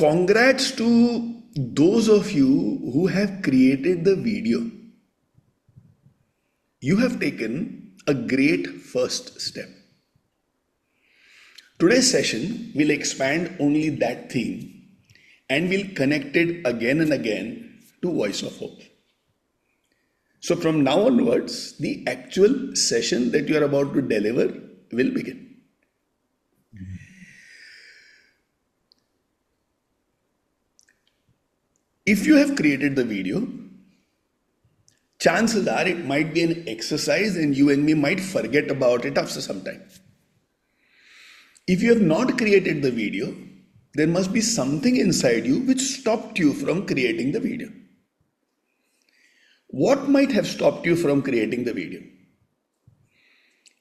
Congrats to those of you who have created the video. You have taken a great first step. Today's session will expand only that theme and will connect it again and again to Voice of Hope. So from now onwards, the actual session that you are about to deliver will begin. If you have created the video, chances are it might be an exercise and you and me might forget about it after some time. If you have not created the video, there must be something inside you which stopped you from creating the video. What might have stopped you from creating the video?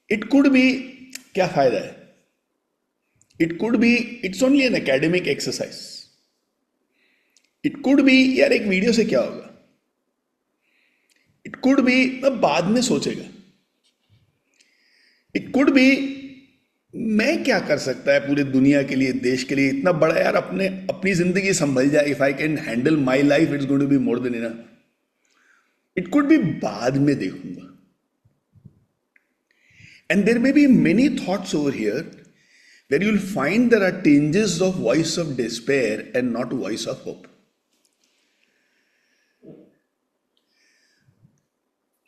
It could be, क्या फायदा है? It could be, it's only an academic exercise. It could be, यार एक video से क्या होगा? It could be, मैं बाद में सोचेगा. It could be, मैं क्या कर सकता है पूरे दुनिया के लिए, देश के लिए, इतना बड़ा यार अपनी जिंदगी संभल जाए. If I can handle my life, it's going to be more than enough. It could be बाद में देखूंगा. And there may be many thoughts over here where you'll find there are tinges of voice of despair and not voice of hope.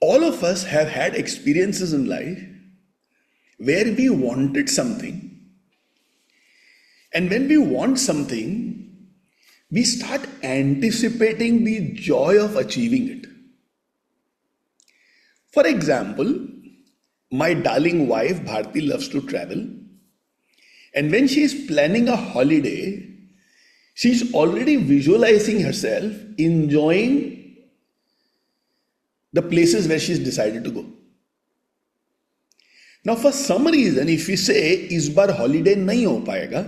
All of us have had experiences in life where we wanted something, and when we want something, we start anticipating the joy of achieving it. For example, my darling wife Bharti loves to travel, and when she is planning a holiday, she is already visualizing herself enjoying the places where she's decided to go. Now, for some reason, if we say, इस बार holiday नहीं हो पाएगा,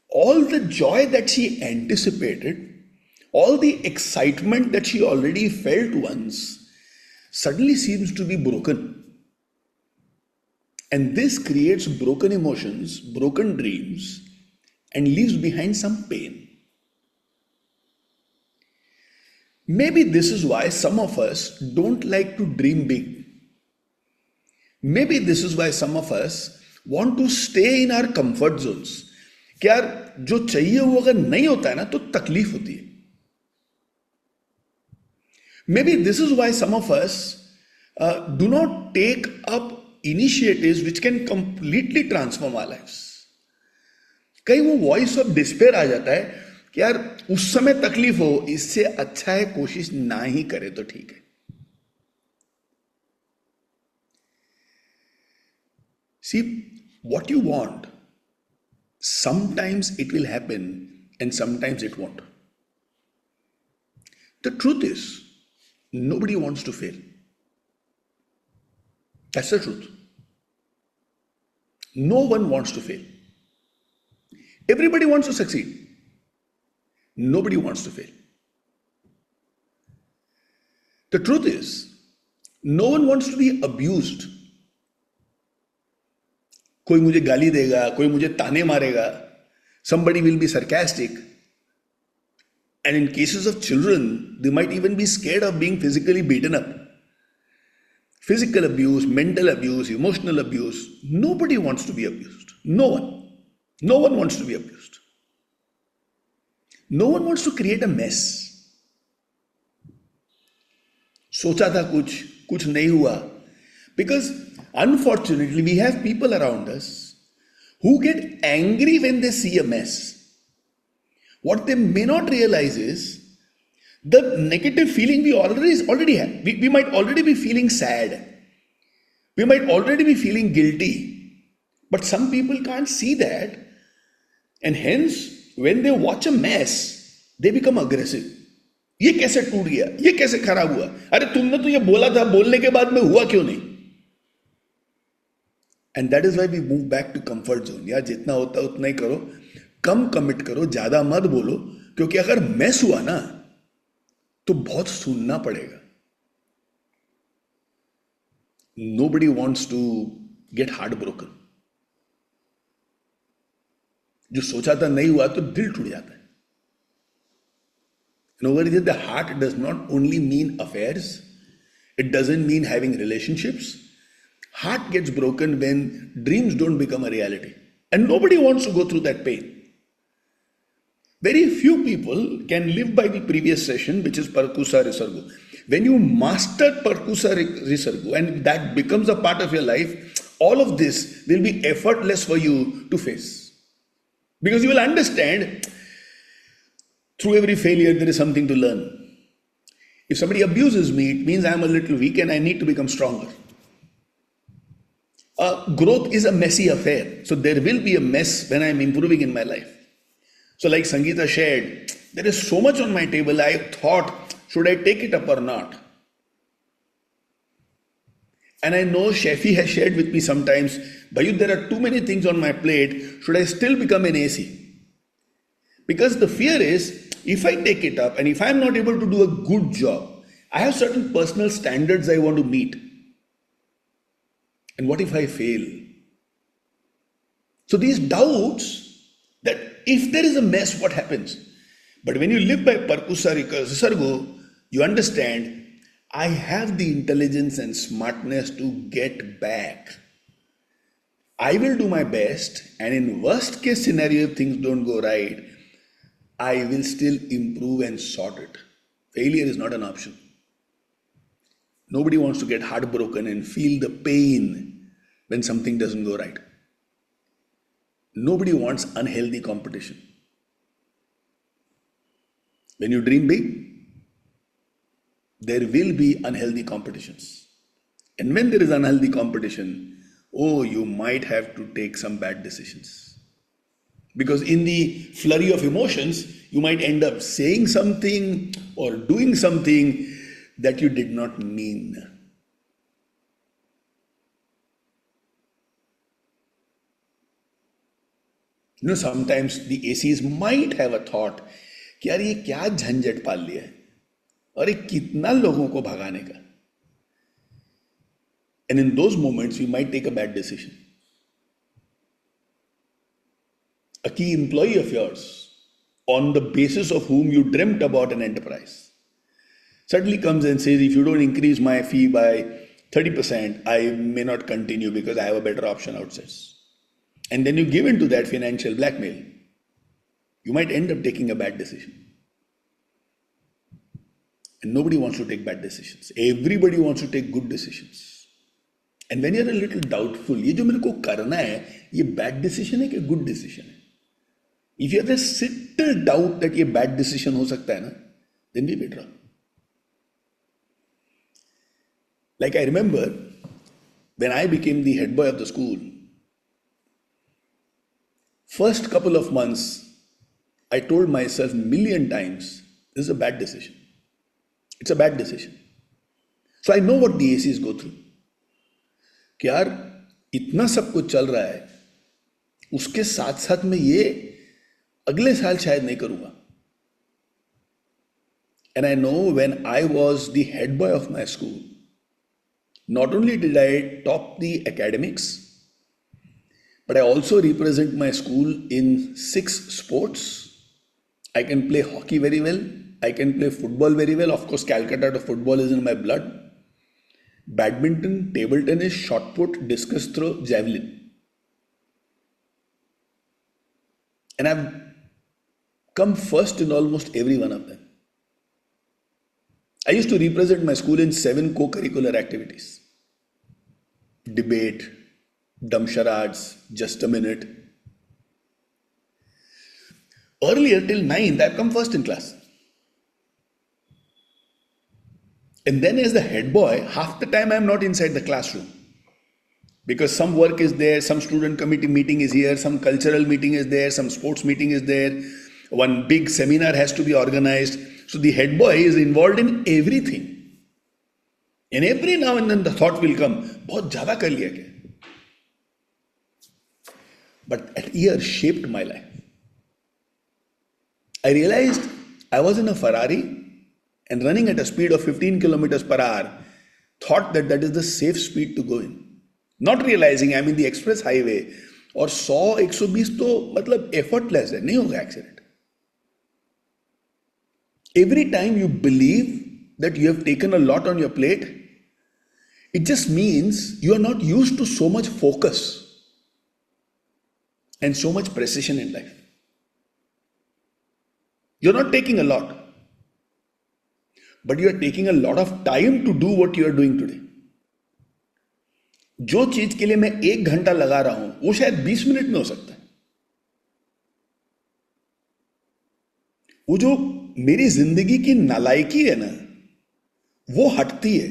all the joy that she anticipated, all the excitement that she already felt once, suddenly seems to be broken. And this creates broken emotions, broken dreams, and leaves behind some pain. Maybe this is why some of us don't like to dream big. Maybe this is why some of us want to stay in our comfort zones. कि यार जो चाहिए वो अगर नहीं होता है ना तो तकलीफ होती है. Maybe this is why some of us do not take up initiatives which can completely transform our lives. कहीं वो voice of despair आ जाता है कि यार उस समय तकलीफ हो, इससे अच्छा है कोशिश ना ही करे तो ठीक है. See, what you want, sometimes it will happen and sometimes it won't. The truth is, nobody wants to fail. That's the truth. No one wants to fail. Everybody wants to succeed. Nobody wants to fail. The truth is, no one wants to be abused. कोई मुझे गाली देगा, कोई मुझे ताने मारेगा. Somebody will be sarcastic. And in cases of children, they might even be scared of being physically beaten up. Physical abuse, mental abuse, emotional abuse. Nobody wants to be abused. No one. No one wants to be abused. No one wants to create a mess. सोचा था कुछ नहीं हुआ. Because unfortunately, we have people around us who get angry when they see a mess. What they may not realize is the negative feeling we already have. We might already be feeling sad. We might already be feeling guilty. But some people can't see that. And hence, when they watch a mess, they become aggressive. ये कैसे टूट गया, ये कैसे खराब हुआ, अरे तुमने तो ये बोला था, बोलने के बाद में हुआ क्यों नहीं. And that is why we move back to comfort zone. यार जितना होता है उतना ही करो, कम कमिट करो, ज्यादा मत बोलो, क्योंकि अगर मैस हुआ ना तो बहुत सुनना पड़ेगा. Nobody wants to get heartbroken. जो सोचा था नहीं हुआ तो दिल टूट जाता है. And over here, the heart does not only mean affairs, it doesn't mean having relationships. Heart gets broken when dreams don't become a reality. And nobody wants to go through that pain. Very few people can live by the previous session, which is Parkusa Risargu. When you master Parkusa Risargu and that becomes a part of your life, all of this will be effortless for you to face. Because you will understand through every failure there is something to learn. If somebody abuses me, it means I am a little weak and I need to become stronger. Growth is a messy affair. So there will be a mess when I am improving in my life. So like Sangeeta shared, there is so much on my table. I thought, should I take it up or not? And I know Shafi has shared with me sometimes, Bayut, there are too many things on my plate. Should I still become an AC? Because the fear is, if I take it up and if I am not able to do a good job, I have certain personal standards I want to meet. And what if I fail? So these doubts that if there is a mess, what happens? But when you live by Parkusa Risargu, you understand, I have the intelligence and smartness to get back. I will do my best, and in worst case scenario, if things don't go right, I will still improve and sort it. Failure is not an option. Nobody wants to get heartbroken and feel the pain when something doesn't go right. Nobody wants unhealthy competition. When you dream big, there will be unhealthy competitions. And when there is unhealthy competition, you might have to take some bad decisions. Because in the flurry of emotions, you might end up saying something or doing something that you did not mean. Sometimes the ACs might have a thought कि यार ये क्या झंझट पाल लिया है और ये कितना लोगों को भगाने का. And in those moments, we might take a bad decision. A key employee of yours, on the basis of whom you dreamt about an enterprise, suddenly comes and says, if you don't increase my fee by 30%, I may not continue because I have a better option outside. And then you give in to that financial blackmail. You might end up taking a bad decision. And nobody wants to take bad decisions. Everybody wants to take good decisions. And when you're a little doubtful, ये जो मेरे को करना है, ये bad decision है कि good decision है? If you have a little doubt that ये bad decision हो सकता है ना, then we withdraw. Like I remember, when I became the head boy of the school, first couple of months, I told myself a million times, this is a bad decision. It's a bad decision. So I know what the ACs go through. कि यार इतना सब कुछ चल रहा है, उसके साथ साथ मैं ये अगले साल शायद नहीं करूँगा. And I know when I was the head boy of my school, not only did I top the academics, but I also represent my school in 6 sports. I can play hockey very well. I can play football very well. Of course, Calcutta football is in my blood. Badminton, table tennis, shot put, discus throw, javelin. And I've come first in almost every one of them. I used to represent my school in 7 co-curricular activities. Debate, dumb charades, just a minute. Earlier, till 9th, I've come first in class. And then as the head boy, half the time I'm not inside the classroom. Because some work is there, some student committee meeting is here, some cultural meeting is there, some sports meeting is there. One big seminar has to be organized. So the head boy is involved in everything. And every now and then the thought will come, बहुत ज़्यादा कर लिया क्या? But that year shaped my life. I realized I was in a Ferrari and running at a speed of 15 kilometers per hour, thought that that is the safe speed to go in. Not realizing I'm in the express highway और 100-120 तो मतलब effortless है, नहीं होगा accident. Every time you believe that you have taken a lot on your plate, it just means you are not used to so much focus and so much precision in life. You're not taking a lot, but you are taking a lot of time to do what you are doing today. जो चीज के लिए मैं 1 घंटा लगा रहा हूं वो शायद 20 मिनट में हो सकता है. वो जो मेरी जिंदगी की नालायकी है ना, वो हटती है.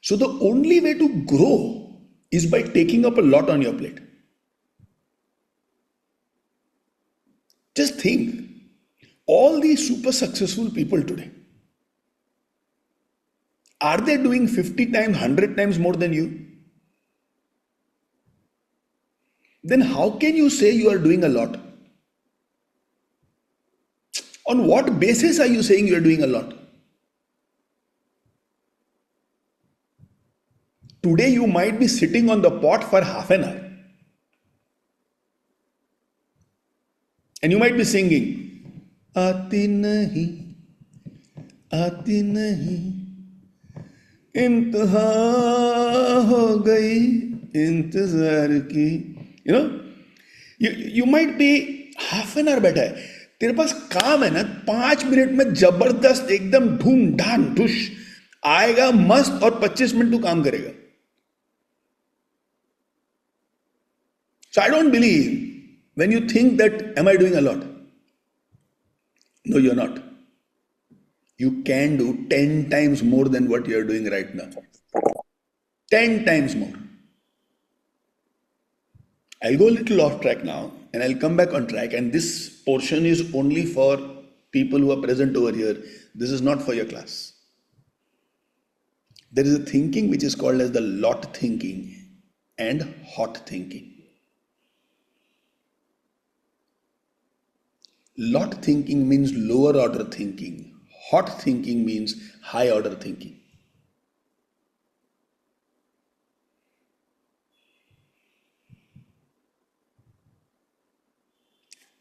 So the only way to grow is by taking up a lot on your plate. Just think, all these super successful people today, are they doing 50 times, 100 times more than you? Then how can you say you are doing a lot? On what basis are you saying you are doing a lot? Today you might be sitting on the pot for half an hour. And you might be singing, आती नहीं इंतहा हो गई इंतजार की. You might be half an hour बैठा है, तेरे पास काम है ना 5 मिनट में जबरदस्त एकदम ढूंढ ढान ढुश आएगा मस्त, और 25 मिनट तू काम करेगा. So I don't believe when you think that, am I doing a lot? No, you're not. You can do 10 times more than what you're doing right now. 10 times more. I'll go a little off track now and I'll come back on track. And this portion is only for people who are present over here. This is not for your class. There is a thinking which is called as the lot thinking and hot thinking. Lot thinking means lower order thinking. Hot thinking means high order thinking.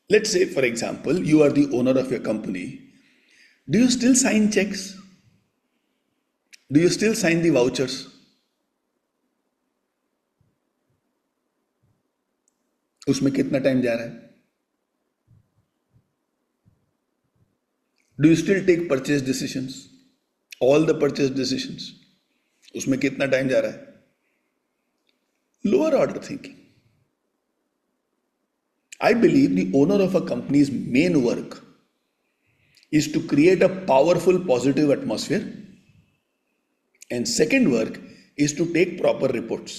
Let's say, for example, you are the owner of your company. Do you still sign checks? Do you still sign the vouchers? उसमें कितना time जा रहा है? Do you still take purchase decisions? All the purchase decisions. उसमें कितना time जा रहा है? Lower order thinking. I believe the owner of a company's main work is to create a powerful positive atmosphere, and second work is to take proper reports.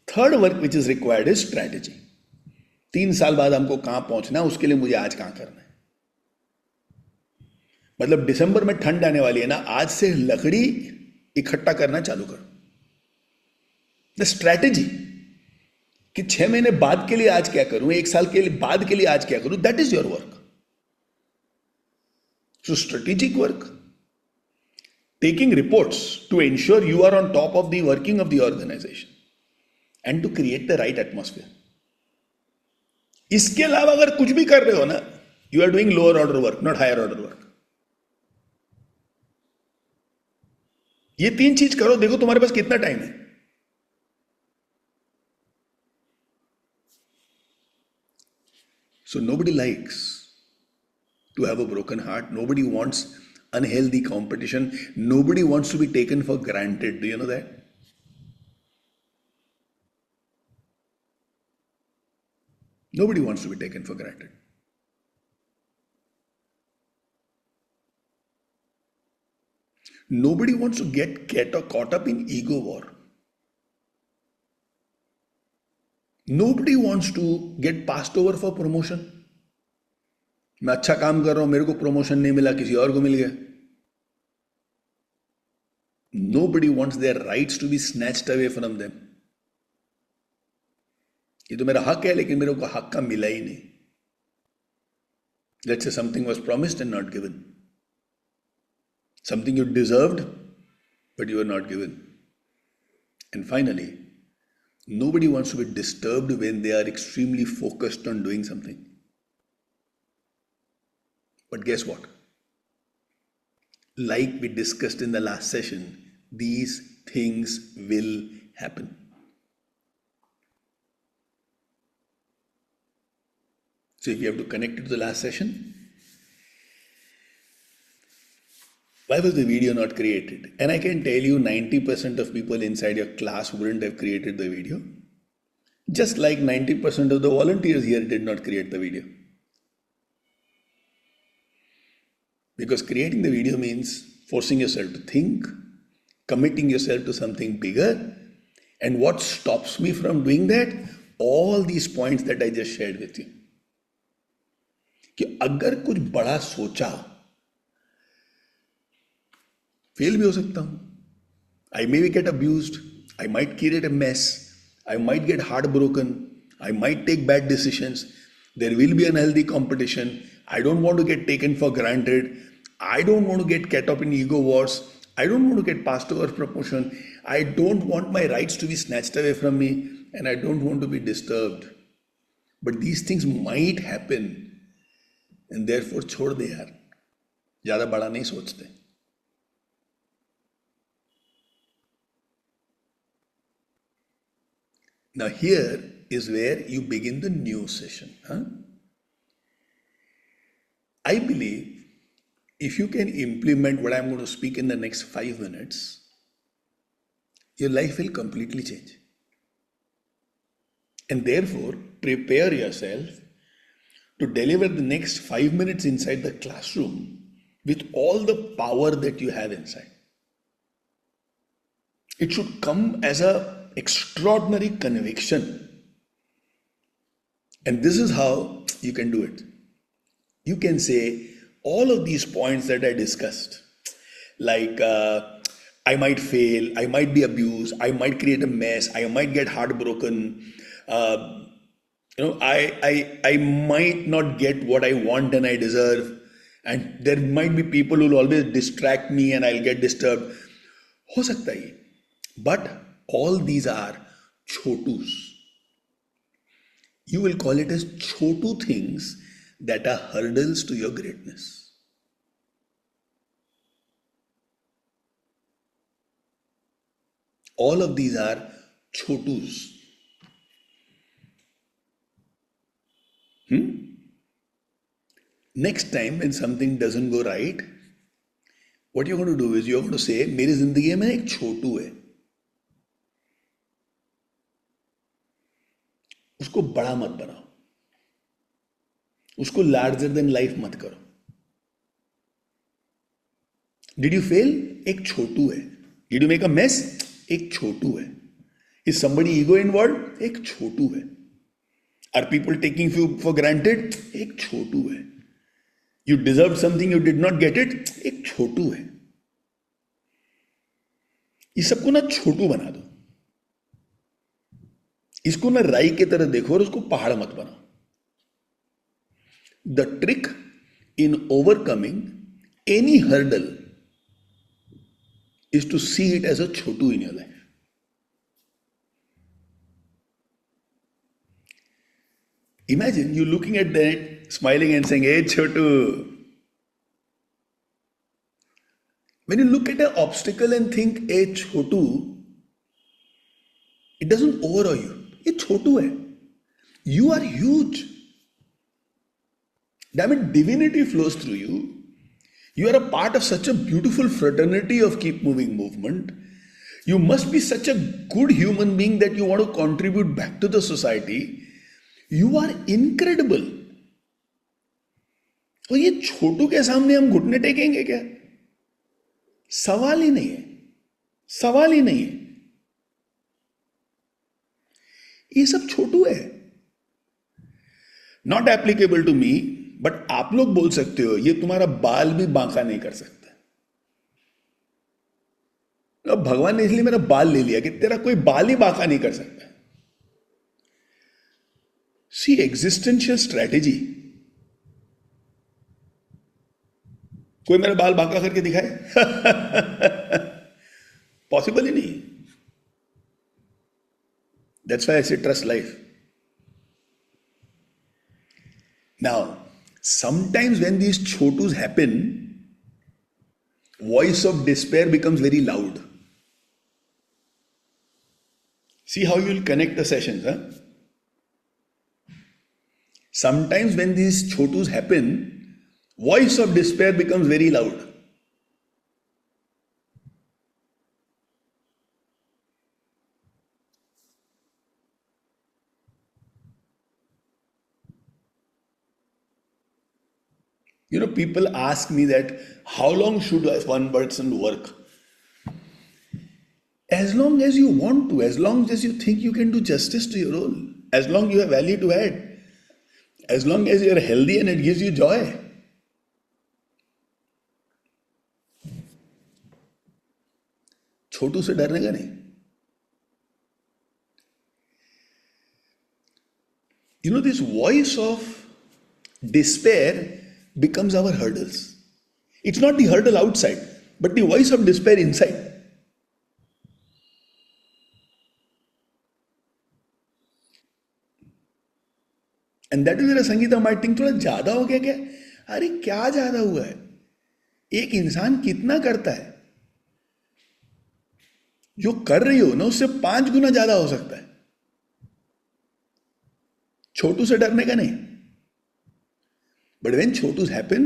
Third work which is required is strategy. 3 साल बाद हमको कहां पहुंचना है, उसके लिए मुझे आज कहां करना है. मतलब दिसंबर में ठंड आने वाली है ना, आज से लकड़ी इकट्ठा करना चालू करो. द स्ट्रैटेजी कि 6 महीने बाद के लिए आज क्या करूं, 1 साल के लिए बाद के लिए आज क्या करूं, that is your work. So strategic work, taking reports to ensure you are on top of the working of the organization and to create the right atmosphere. इसके अलावा अगर कुछ भी कर रहे हो ना, you are doing lower order work, not higher order work. ये 3 चीज करो, देखो तुम्हारे पास कितना टाइम है. So nobody likes to have a broken heart. Nobody wants unhealthy competition. Nobody wants to be taken for granted. Do you know that? Nobody wants to be taken for granted. Nobody wants to get caught up in ego war. Nobody wants to get passed over for promotion. मैं अच्छा काम कर रहा हूं, मेरे को promotion नहीं मिला, किसी और को मिल गया. Nobody wants their rights to be snatched away from them. ये तो मेरा हक है, लेकिन मेरे को हक का मिला ही नहीं. Let's say something was promised and not given. something you deserved, but you were not given. And finally, nobody wants to be disturbed when they are extremely focused on doing something. But guess what? Like we discussed in the last session, these things will happen. So if you have to connect it to the last session, why was the video not created? And I can tell you 90% of people inside your class wouldn't have created the video. Just like 90% of the volunteers here did not create the video. Because creating the video means forcing yourself to think, committing yourself to something bigger. And what stops me from doing that? All these points that I just shared with you. कि अगर कुछ बड़ा सोचा, fail भी हो सकता हूं. I may get abused, I might create a mess, I might get heartbroken, I might take bad decisions, there will be unhealthy competition, I don't want to get taken for granted, I don't want to get caught up in ego wars, I don't want to get passed over promotion, I don't want my rights to be snatched away from me, and I don't want to be disturbed. But these things might happen. And therefore छोड़ दे यार, ज्यादा बड़ा नहीं सोचते. Now here is where you begin the new session. I believe if you can implement what I'm going to speak in the next 5 minutes, your life will completely change. And therefore prepare yourself to deliver the next 5 minutes inside the classroom with all the power that you have inside. It should come as an extraordinary conviction. And this is how you can do it. You can say all of these points that I discussed, like I might fail, I might be abused, I might create a mess, I might get heartbroken, I might not get what I want and I deserve, and there might be people who will always distract me and I'll get disturbed. हो सकता है, but all these are chotus. You will call it as chotu things that are hurdles to your greatness. All of these are chotus. Next time when something doesn't go right, what you're going to do is you're going to say, मेरी जिंदगी में एक छोटू है, उसको बड़ा मत बनाओ, उसको larger than life मत करो. Did you fail? एक छोटू है. Did you make a mess? एक छोटू है. Is somebody ego involved? एक छोटू है. Are people taking you for granted? एक छोटू है. You deserved something, you did not get it? एक छोटू है. इस सबको ना छोटू बना दो. इसको ना राई की तरह देखो और उसको पहाड़ मत बनाओ. The trick in overcoming any hurdle is to see it as a chotu in your life. Imagine you looking at that, smiling and saying, "Hey, chotu." When you look at an obstacle and think, "Hey, chotu," it doesn't overawe you. ये छोटू है. You are huge. Damn it, divinity flows through you. You are a part of such a beautiful fraternity of Keep Moving movement. You must be such a good human being that you want to contribute back to the society. You are incredible. और ये छोटू के सामने हम घुटने टेकेंगे क्या? सवाल ही नहीं है. सवाल ही नहीं है. ये सब छोटू है. Not applicable to me, but आप लोग बोल सकते हो ये तुम्हारा बाल भी बांका नहीं कर सकता. अब भगवान ने इसलिए मेरा बाल ले लिया कि तेरा कोई बाल ही बांका नहीं कर सकता. सी एग्जिस्टेंशियल स्ट्रेटेजी. कोई मेरा बाल बांका करके दिखाए. पॉसिबल ही नहीं. That's why I say trust life. Now, sometimes when these chotus happen, voice of despair becomes very loud. See how you will connect the sessions, huh? Sometimes when these chotus happen, voice of despair becomes very loud. People ask me that how long should one person work? As long as you want to, as long as you think you can do justice to your role, as long as you have value to add, as long as you are healthy and it gives you joy. छोटू से डरने का नहीं. This voice of despair becomes our hurdles. It's not the hurdle outside, but the voice of despair inside. And that is where Sangeeta might think थोड़ा ज्यादा हो गया क्या. अरे क्या ज्यादा हुआ है. एक इंसान कितना करता है. जो कर रही हो ना उससे 5 गुना ज्यादा हो सकता है. छोटू से डरने का नहीं. But when chotus happen,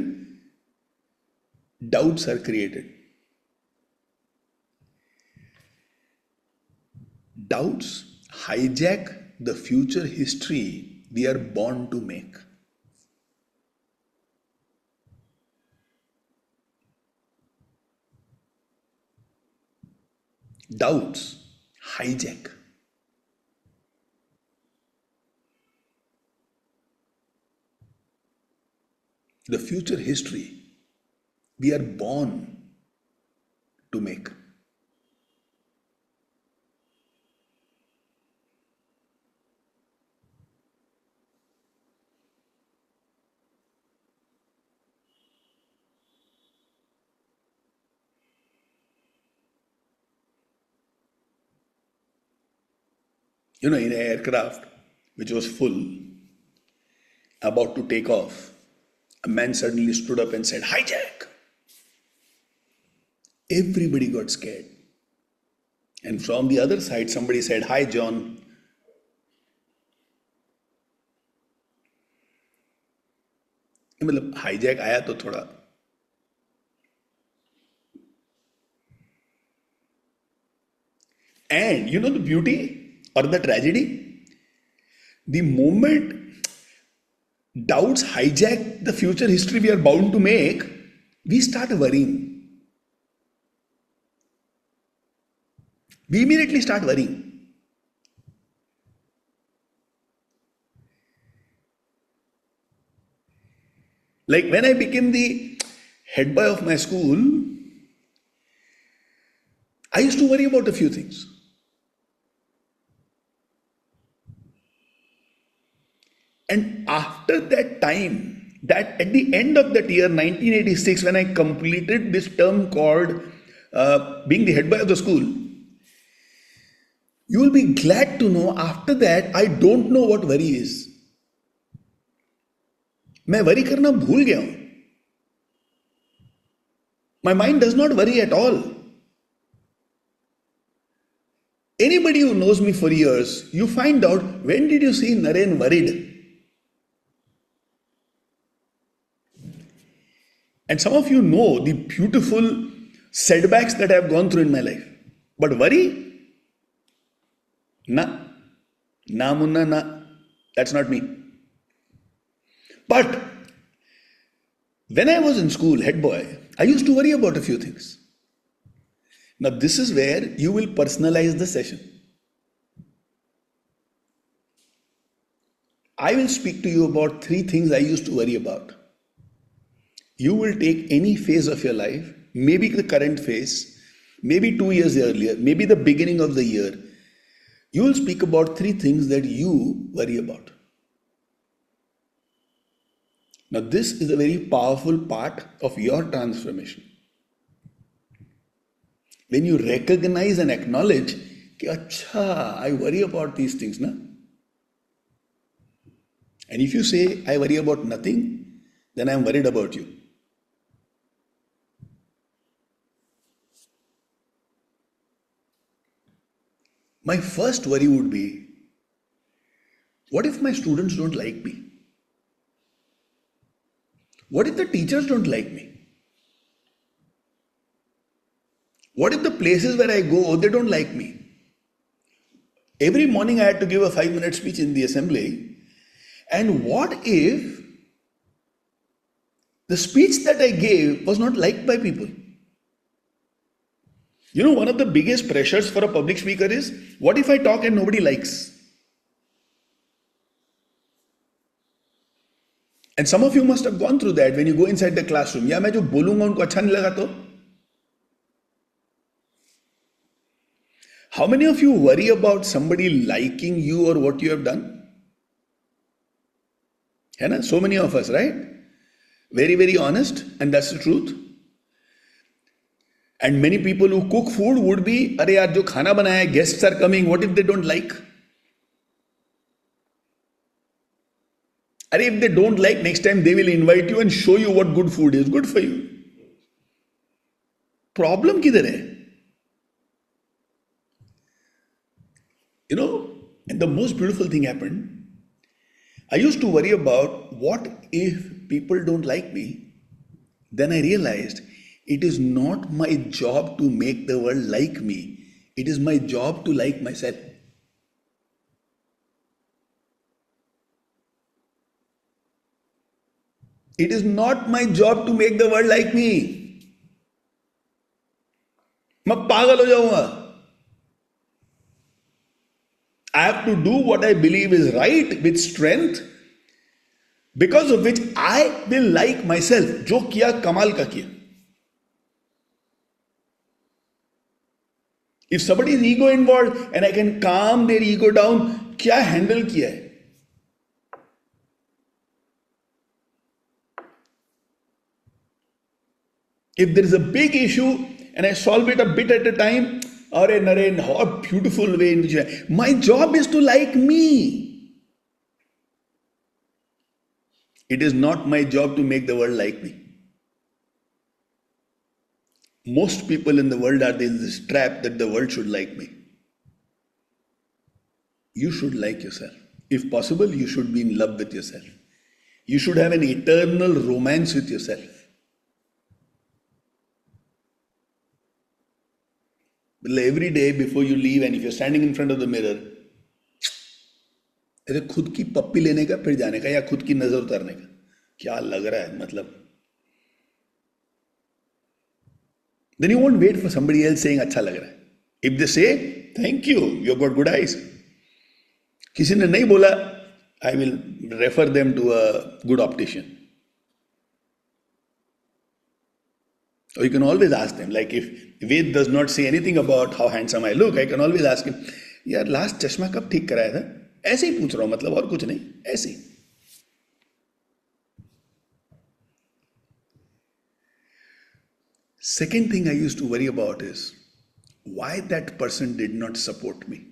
doubts are created. Doubts hijack the future history we are born to make. Doubts hijack. The future history we are born to make. In an aircraft which was full, about to take off, a man suddenly stood up and said, "Hijack!" Everybody got scared. And from the other side, somebody said, "Hi, John." मतलब hijack आया तो थोड़ा. And the beauty or the tragedy? The moment doubts hijack the future history we are bound to make, we start worrying. We immediately start worrying. Like when I became the head boy of my school, I used to worry about a few things. And after that time, that at the end of that year, 1986, when I completed this term called being the head boy of the school, you will be glad to know after that, I don't know what worry is. मैं worry करना भूल गया हूं. My mind does not worry at all. Anybody who knows me for years, you find out, when did you see Naren worried? And some of you know the beautiful setbacks that I have gone through in my life. But worry? Na. Na munna na. That's not me. But when I was in school, head boy, I used to worry about a few things. Now this is where you will personalize the session. I will speak to you about 3 things I used to worry about. You will take any phase of your life, maybe the current phase, maybe 2 years earlier, maybe the beginning of the year. You will speak about 3 things that you worry about. Now, this is a very powerful part of your transformation. When you recognize and acknowledge कि अच्छा, I worry about these things, na? And if you say I worry about nothing, then I am worried about you. My first worry would be, what if my students don't like me? What if the teachers don't like me? What if the places where I go, they don't like me? Every morning I had to give a 5-minute speech in the assembly. And what if the speech that I gave was not liked by people? You know, one of the biggest pressures for a public speaker is, what if I talk and nobody likes? And some of you must have gone through that when you go inside the classroom. या मैं जो बोलूंगा उनको अच्छा नहीं लगा तो? How many of you worry about somebody liking you or what you have done? है ना? So many of us, right? Very, very honest, and that's the truth. And many people who cook food would be, अरे यार जो खाना बनाया है, guests are coming, what if they don't like? अरे if they don't like, next time they will invite you and show you what good food is. Good for you. Problem किधर है? You know, and the most beautiful thing happened. I used to worry about what if people don't like me. Then I realized it is not my job to make the world like me. It is my job to like myself. It is not my job to make the world like me. मैं पागल हो जाऊंगा. I have to do what I believe is right with strength, because of which I will like myself. जो किया कमाल का किया. If somebody is ego involved and I can calm their ego down, क्या handle किया है? If there is a big issue and I solve it a bit at a time, अरे Naren, how beautiful way in which my job is to like me. It is not my job to make the world like me. Most people in the world are in this trap that the world should like me. You should like yourself. If possible, you should be in love with yourself. You should have an eternal romance with yourself. Every day before you leave, and if you're standing in front of the mirror, ऐसे खुद की पप्पी लेने का, फिर जाने का, या खुद की नजर उतारने का, क्या लग रहा है, मतलब. Then you won't wait for somebody else saying अच्छा लग रहा है. If they say thank you, you've got good eyes. किसी ने नहीं बोला, I will refer them to a good optician. Or you can always ask them, like if Ved does not say anything about how handsome I look, I can always ask him, यार last चश्मा कब ठीक कराया था? ऐसे ही पूछ रहा हूं, मतलब और कुछ नहीं, ऐसे ही. Second thing I used to worry about is why that person did not support me.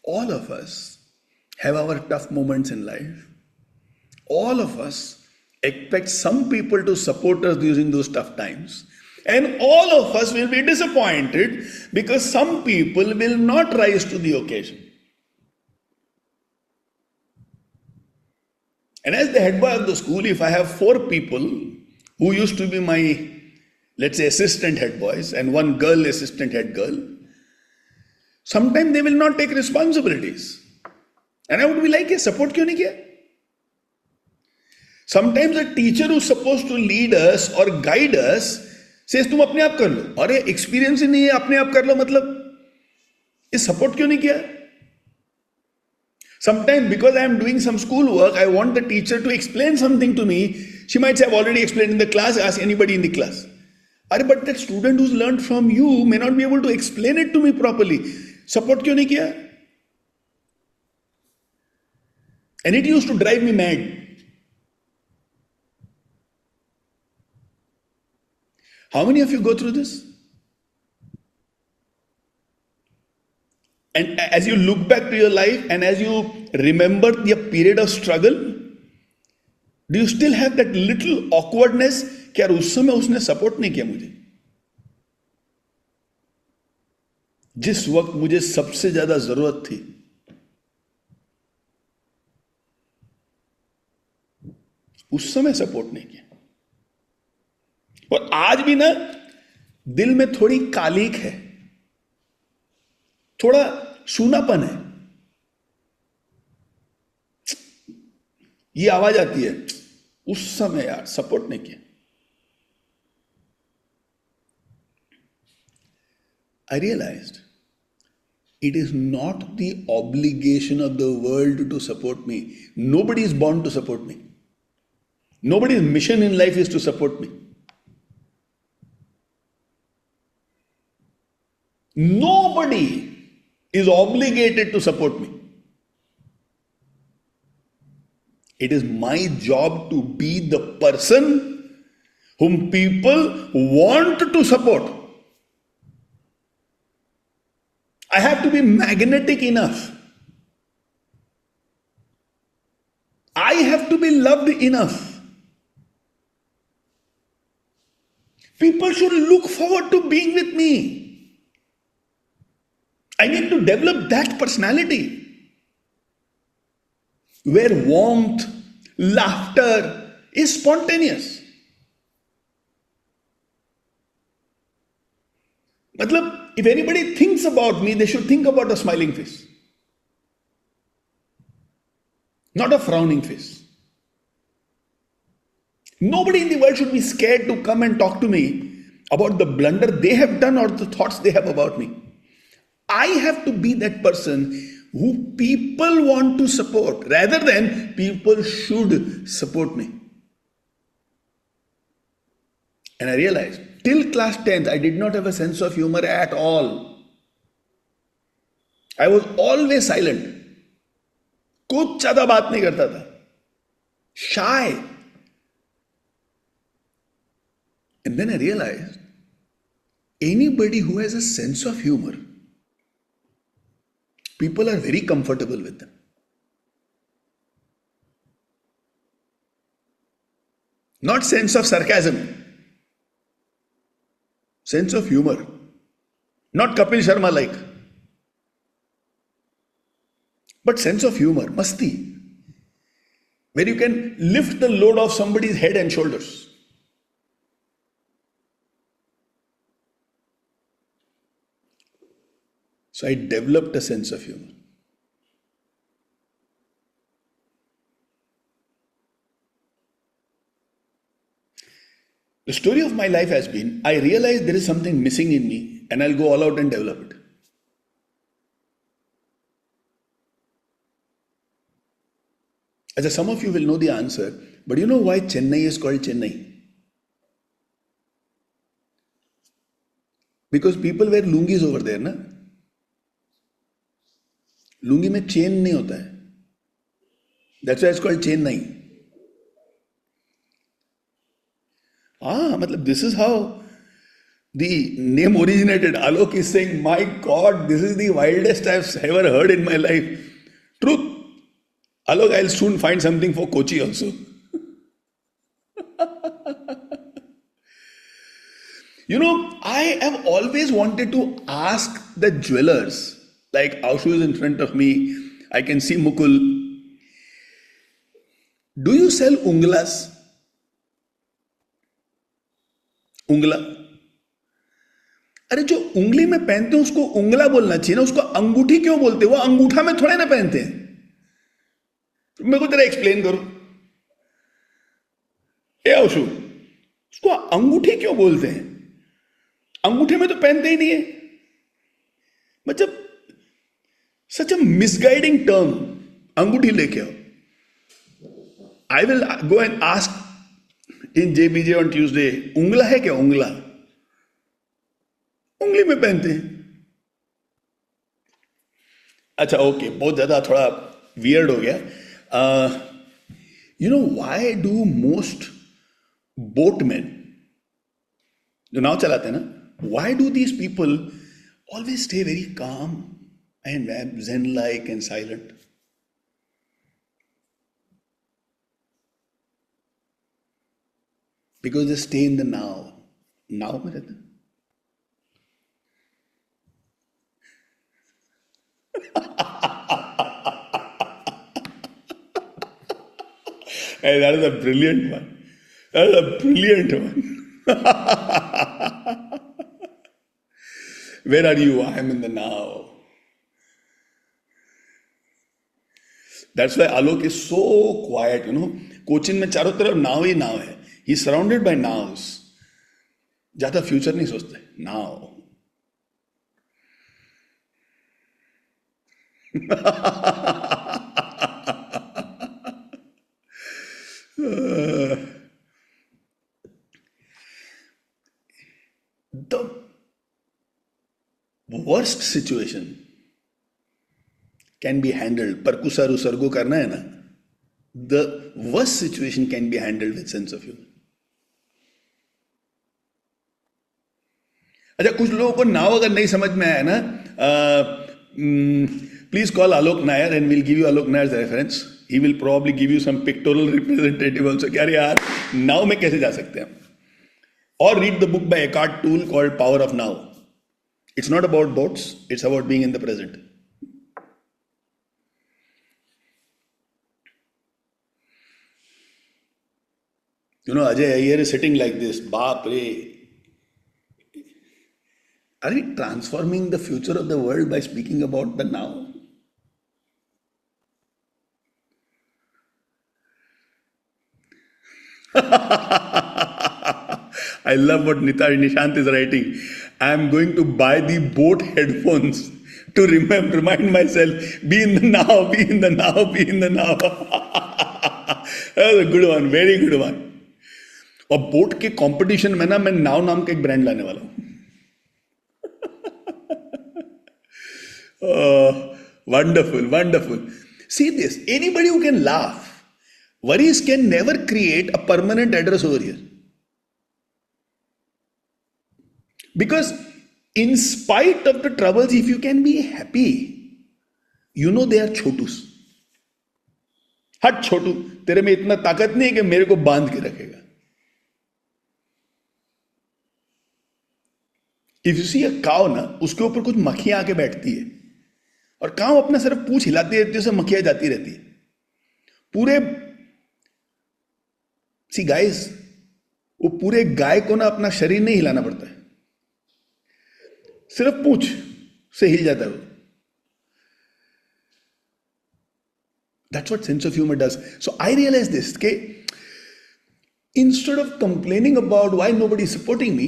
All of us have our tough moments in life. All of us expect some people to support us during those tough times. And all of us will be disappointed because some people will not rise to the occasion. And as the head boy of the school, if I have 4 people who used to be my, let's say, assistant head boys and 1 girl assistant head girl, sometimes they will not take responsibilities. And I would be like, support क्यों नहीं किया? Sometimes a teacher who's supposed to lead us or guide us says तुम अपने आप कर लो. अरे experience ही नहीं है, अपने आप कर लो, मतलब ये support क्यों नहीं किया? Sometimes because I am doing some school work, I want the teacher to explain something to me. She might say, I've already explained in the class, ask anybody in the class. But that student who's learned from you may not be able to explain it to me properly. Support क्यों नहीं किया? And it used to drive me mad. How many of you go through this? And as you look back to your life and as you remember the period of struggle, do you still have that little awkwardness कि यार उस समय उसने support नहीं किया मुझे, जिस वक्त मुझे सबसे ज्यादा जरूरत थी? उस समय सपोर्ट नहीं किया. और आज भी ना दिल में थोड़ी कालिक है, थोड़ा सूनापन है. ये आवाज आती है, उस समय यार सपोर्ट नहीं किया. I realized it is not the obligation of the world to support me. Nobody is born to support me. Nobody's mission in life is to support me. Nobody is obligated to support me. It is my job to be the person whom people want to support. I have to be magnetic enough. I have to be loved enough. People should look forward to being with me. I need to develop that personality where warmth, laughter is spontaneous. मतलब, if anybody thinks about me, they should think about a smiling face, not a frowning face. Nobody in the world should be scared to come and talk to me about the blunder they have done or the thoughts they have about me. I have to be that person who people want to support rather than people should support me. And I realized till class 10th, I did not have a sense of humor at all. I was always silent. कुछ ज्यादा बात नहीं करता था. Shy. And then I realized anybody who has a sense of humor, people are very comfortable with them. Not sense of sarcasm, sense of humor. Not Kapil Sharma like, but sense of humor, masti, where you can lift the load of somebody's head and shoulders. So I developed a sense of humor. The story of my life has been, I realized there is something missing in me and I'll go all out and develop it. As some of you will know the answer, but you know why Chennai is called Chennai? Because people wear lungis over there, na? Lungi में chain नहीं होता है. That's why it's called Chennai. मतलब this is how the name originated. Alok is saying, my God, this is the wildest I've ever heard in my life. Truth. Alok, I'll soon find something for Kochi also. You know, I have always wanted to ask the jewelers, like Aushu is in front of me, I can see Mukul. Do you sell unglas? उंगला. अरे जो उंगली में पहनते हैं उसको उंगला बोलना चाहिए ना, उसको अंगूठी क्यों बोलते हैं? वो अंगूठा में थोड़े ना पहनते हैं. मेरे को तेरा एक्सप्लेन करो. ए आशु, उसको अंगूठी क्यों बोलते हैं? अंगूठे में तो पहनते ही नहीं है. मतलब such a misguiding term. अंगूठी लेके आओ. I will go and ask in JBJ on Tuesday, उंगला है क्या? उंगला उंगली में पहनते हैं. अच्छा, ओके, बहुत ज्यादा थोड़ा वियर्ड हो गया. You know why do most boatmen जो नाव चलाते हैं ना, why do these people always stay very calm and zen like and silent? Because they stay in the now में रहते हैं. Hey, that is a brilliant one. That is a brilliant one. Where are you? I am in the now. That's why Alok is so quiet, Cochin में चारों तरफ नाव ही नाव है. He is surrounded by naws. ज्यादा future नहीं सोचते. नाव. The worst situation can be handled. परकुसर उसर्गो करना है ना. The worst situation can be handled with sense of humor. अच्छा, कुछ लोगों को नाव अगर नहीं समझ में आया ना, please call Alok Nair and will give you Alok Nair reference. He will probably give you some pictorial representative also. क्या यार, नाव में कैसे जा सकते हैं. और read the book by Eckhart Tolle called power of now. It's not about boats, it's about being in the present. Ajay Iyer is sitting like this. Baap re. Are we transforming the future of the world by speaking about the now? I love what Nishant is writing. I am going to buy the boat headphones to remind myself, be in the now, be in the now, be in the now. That's a good one, very good one. और boat के competition में ना मैं नाव नाम का एक brand लाने वाला हूं. Wonderful, wonderful. See this, anybody who can laugh. Worries can never create a permanent address over here. Because in spite of the troubles, if you can be happy, they are छोटूस. हट छोटू, तेरे में इतना ताकत नहीं है कि मेरे को बांध के रखेगा. इफ यू सी अ काव ना, उसके ऊपर कुछ मक्खियां आके बैठती है और काव अपना सिर्फ पूंछ हिलाती रहती है, उससे मक्खियां जाती रहती है. पूरे सी गाइस, वो पूरे गाय को ना अपना शरीर नहीं हिलाना पड़ता है, सिर्फ पूंछ से हिल जाता है वो. That's what sense of humor does. So I realized this, okay? Instead of complaining about why nobody is supporting me,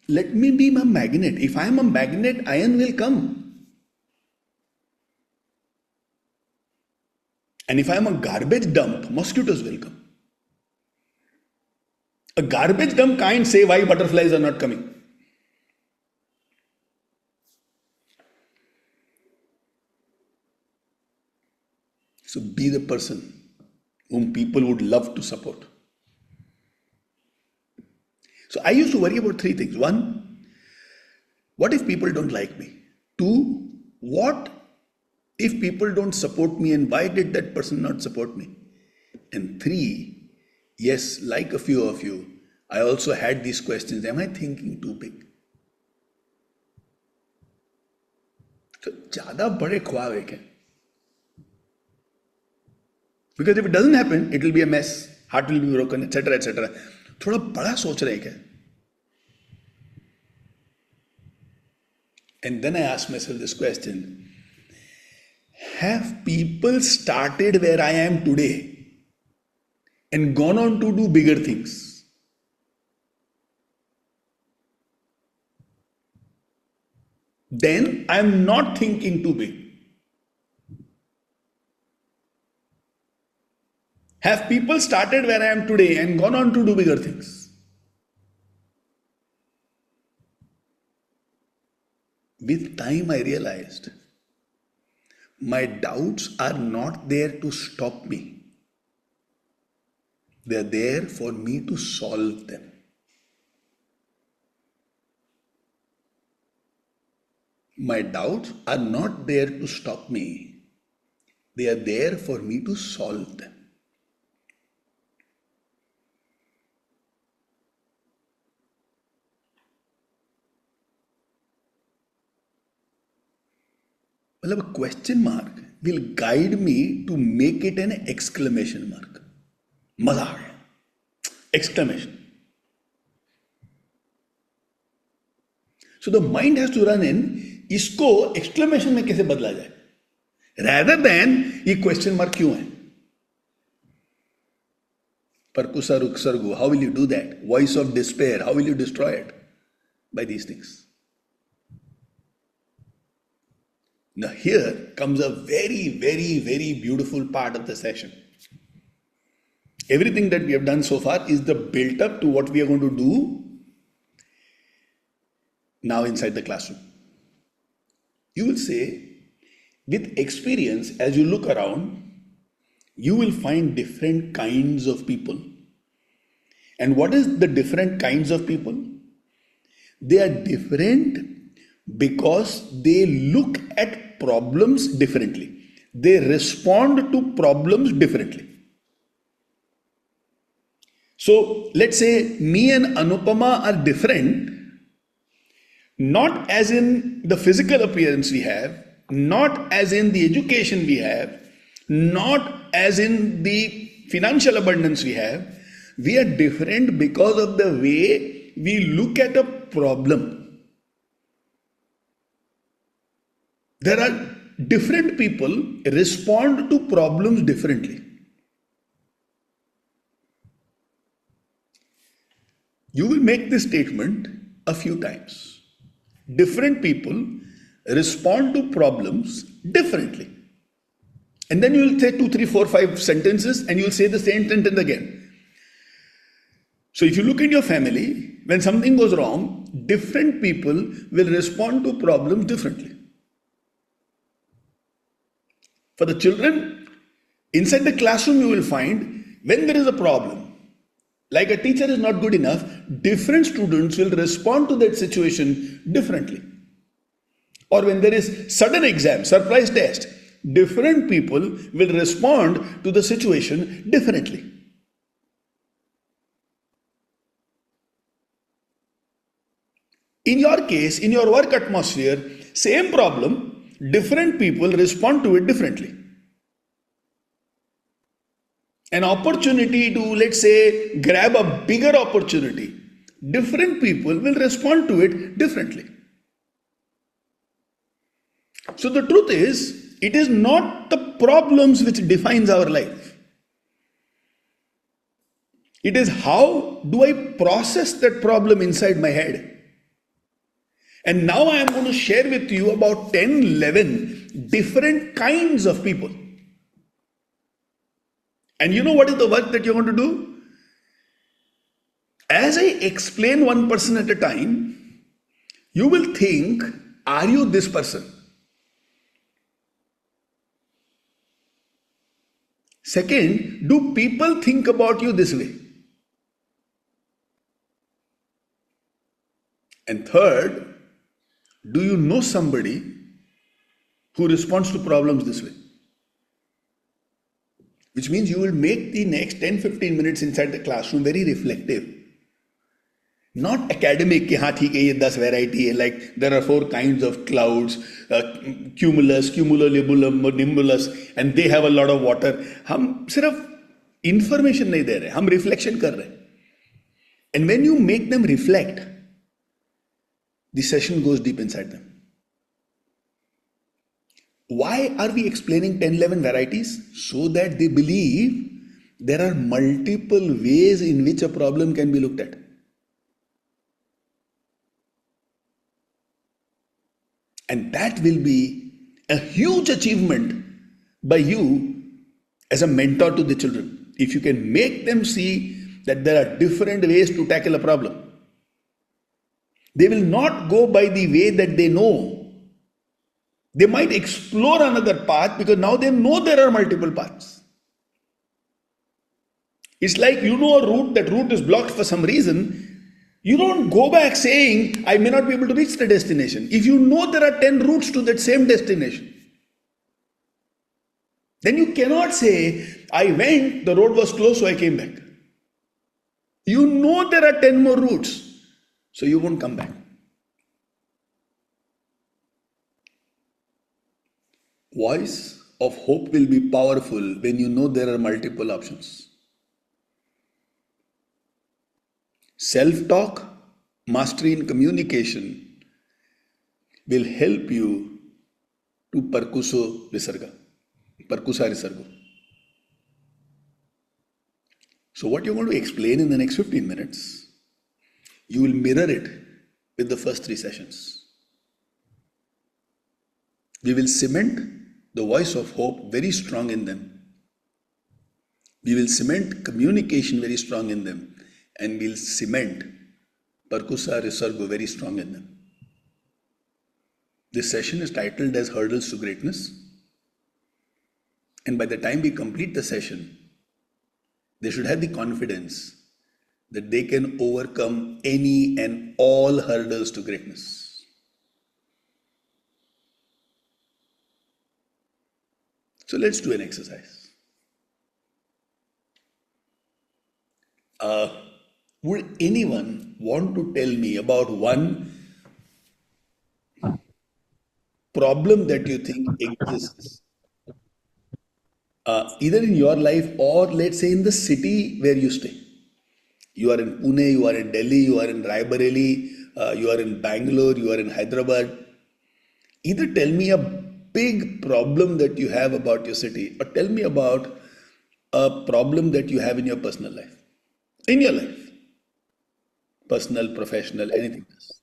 let me be my magnet. If I am a magnet, iron will come. And if I am a garbage dump, mosquitoes will come. A garbage dump can't say why butterflies are not coming. So be the person whom people would love to support. So I used to worry about three things. One, what if people don't like me? Two, what if people don't support me and why did that person not support me? And three, yes, like a few of you, I also had these questions. Am I thinking too big? So, ज़्यादा बड़े ख्वाब है क्या? Because if it doesn't happen, it will be a mess. Heart will be broken, etc., etc. थोड़ा बड़ा सोच रहे हैं क्या? And then I asked myself this question: have people started where I am today and gone on to do bigger things? Then I am not thinking too big. Have people started where I am today and gone on to do bigger things? With time, I realized my doubts are not there to stop me. They are there for me to solve them. My doubts are not there to stop me. They are there for me to solve them. मतलब a question mark will guide me to make it an exclamation mark. मजा आ गया. Exclamation. So the mind has to run in इसको exclamation में कैसे बदला जाए, rather than ये question mark क्यों है. Perkusar uksargu, how will you do that? Voice of despair, how will you destroy it? By these things. Now here comes a very, very, very beautiful part of the session. Everything that we have done so far is the built up to what we are going to do now inside the classroom. You will say, with experience, as you look around, you will find different kinds of people. And what is the different kinds of people? They are different because they look at problems differently. They respond to problems differently. So let's say me and Anupama are different, not as in the physical appearance we have, not as in the education we have, not as in the financial abundance we have. We are different because of the way we look at a problem. There are different people respond to problems differently. You will make this statement a few times. Different people respond to problems differently. And then you will say 2, 3, 4, 5 sentences and you will say the same sentence again. So if you look at your family, when something goes wrong, different people will respond to problems differently. For the children, inside the classroom you will find when there is a problem, like a teacher is not good enough, different students will respond to that situation differently. Or when there is sudden exam, surprise test, different people will respond to the situation differently. In your case, in your work atmosphere, same problem, different people respond to it differently. An opportunity to, let's say, grab a bigger opportunity, different people will respond to it differently. So the truth is, it is not the problems which defines our life. It is how do I process that problem inside my head. And now I am going to share with you about 10, 11 different kinds of people. And you know what is the work that you're going to do? As I explain one person at a time, you will think, are you this person? Second, do people think about you this way? And third, do you know somebody who responds to problems this way? Which means you will make the next 10-15 minutes inside the classroom very reflective. Not academic, कि हाँ ठीक है ये 10 variety है, like there are 4 kinds of clouds, cumulus, cumulonimbus, and they have a lot of water. हम सिर्फ information नहीं दे रहे, हम reflection कर रहे. And when you make them reflect, the session goes deep inside them. Why are we explaining 10, 11 varieties? So that they believe there are multiple ways in which a problem can be looked at. And that will be a huge achievement by you as a mentor to the children. If you can make them see that there are different ways to tackle a problem. They will not go by the way that they know. They might explore another path because now they know there are multiple paths. It's like you know a route, that route is blocked for some reason. You don't go back saying, I may not be able to reach the destination. If you know there are 10 routes to that same destination, then you cannot say, I went, the road was closed, so I came back. You know there are 10 more routes, so you won't come back. Voice of hope will be powerful when you know there are multiple options. Self talk, mastery in communication will help you to percusa risargo. So, what you're going to explain in the next 15 minutes, you will mirror it with the first 3 sessions. We will cement the voice of hope very strong in them. We will cement communication very strong in them. And we'll cement percusa risargo very strong in them. This session is titled as Hurdles to Greatness. And by the time we complete the session, they should have the confidence that they can overcome any and all hurdles to greatness. So let's do an exercise. Would anyone want to tell me about one problem that you think exists, either in your life or let's say in the city where you stay? You are in Pune, you are in Delhi, you are in Raebareli, you are in Bangalore, you are in Hyderabad. Either tell me a big problem that you have about your city, or tell me about a problem that you have in your personal life. In your life. Personal, professional, anything else.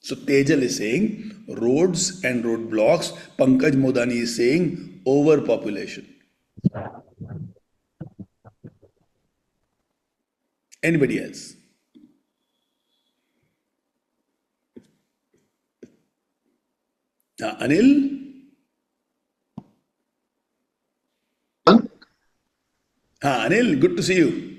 So Tejal is saying roads and roadblocks. Pankaj Modani is saying overpopulation. Anybody else? Anil? Anil, good to see you.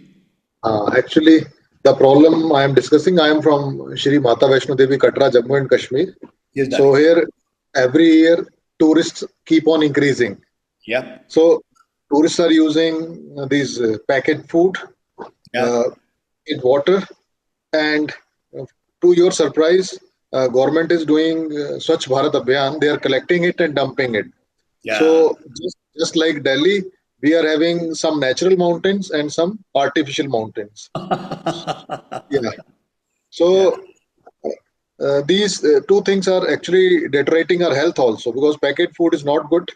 Actually, the problem I am discussing, I am from Shri Mata Vaishno Devi, Katra, Jammu and Kashmir. Yes, So darling. here, every year, tourists keep on increasing. Yeah. So tourists are using these packet food, Yeah. in water, and to your surprise, government is doing Swachh Bharat Abhiyan. They are collecting it and dumping it. Yeah. So just like Delhi, we are having some natural mountains and some artificial mountains. Yeah. Yeah. So these two things are actually deteriorating our health also because packet food is not good.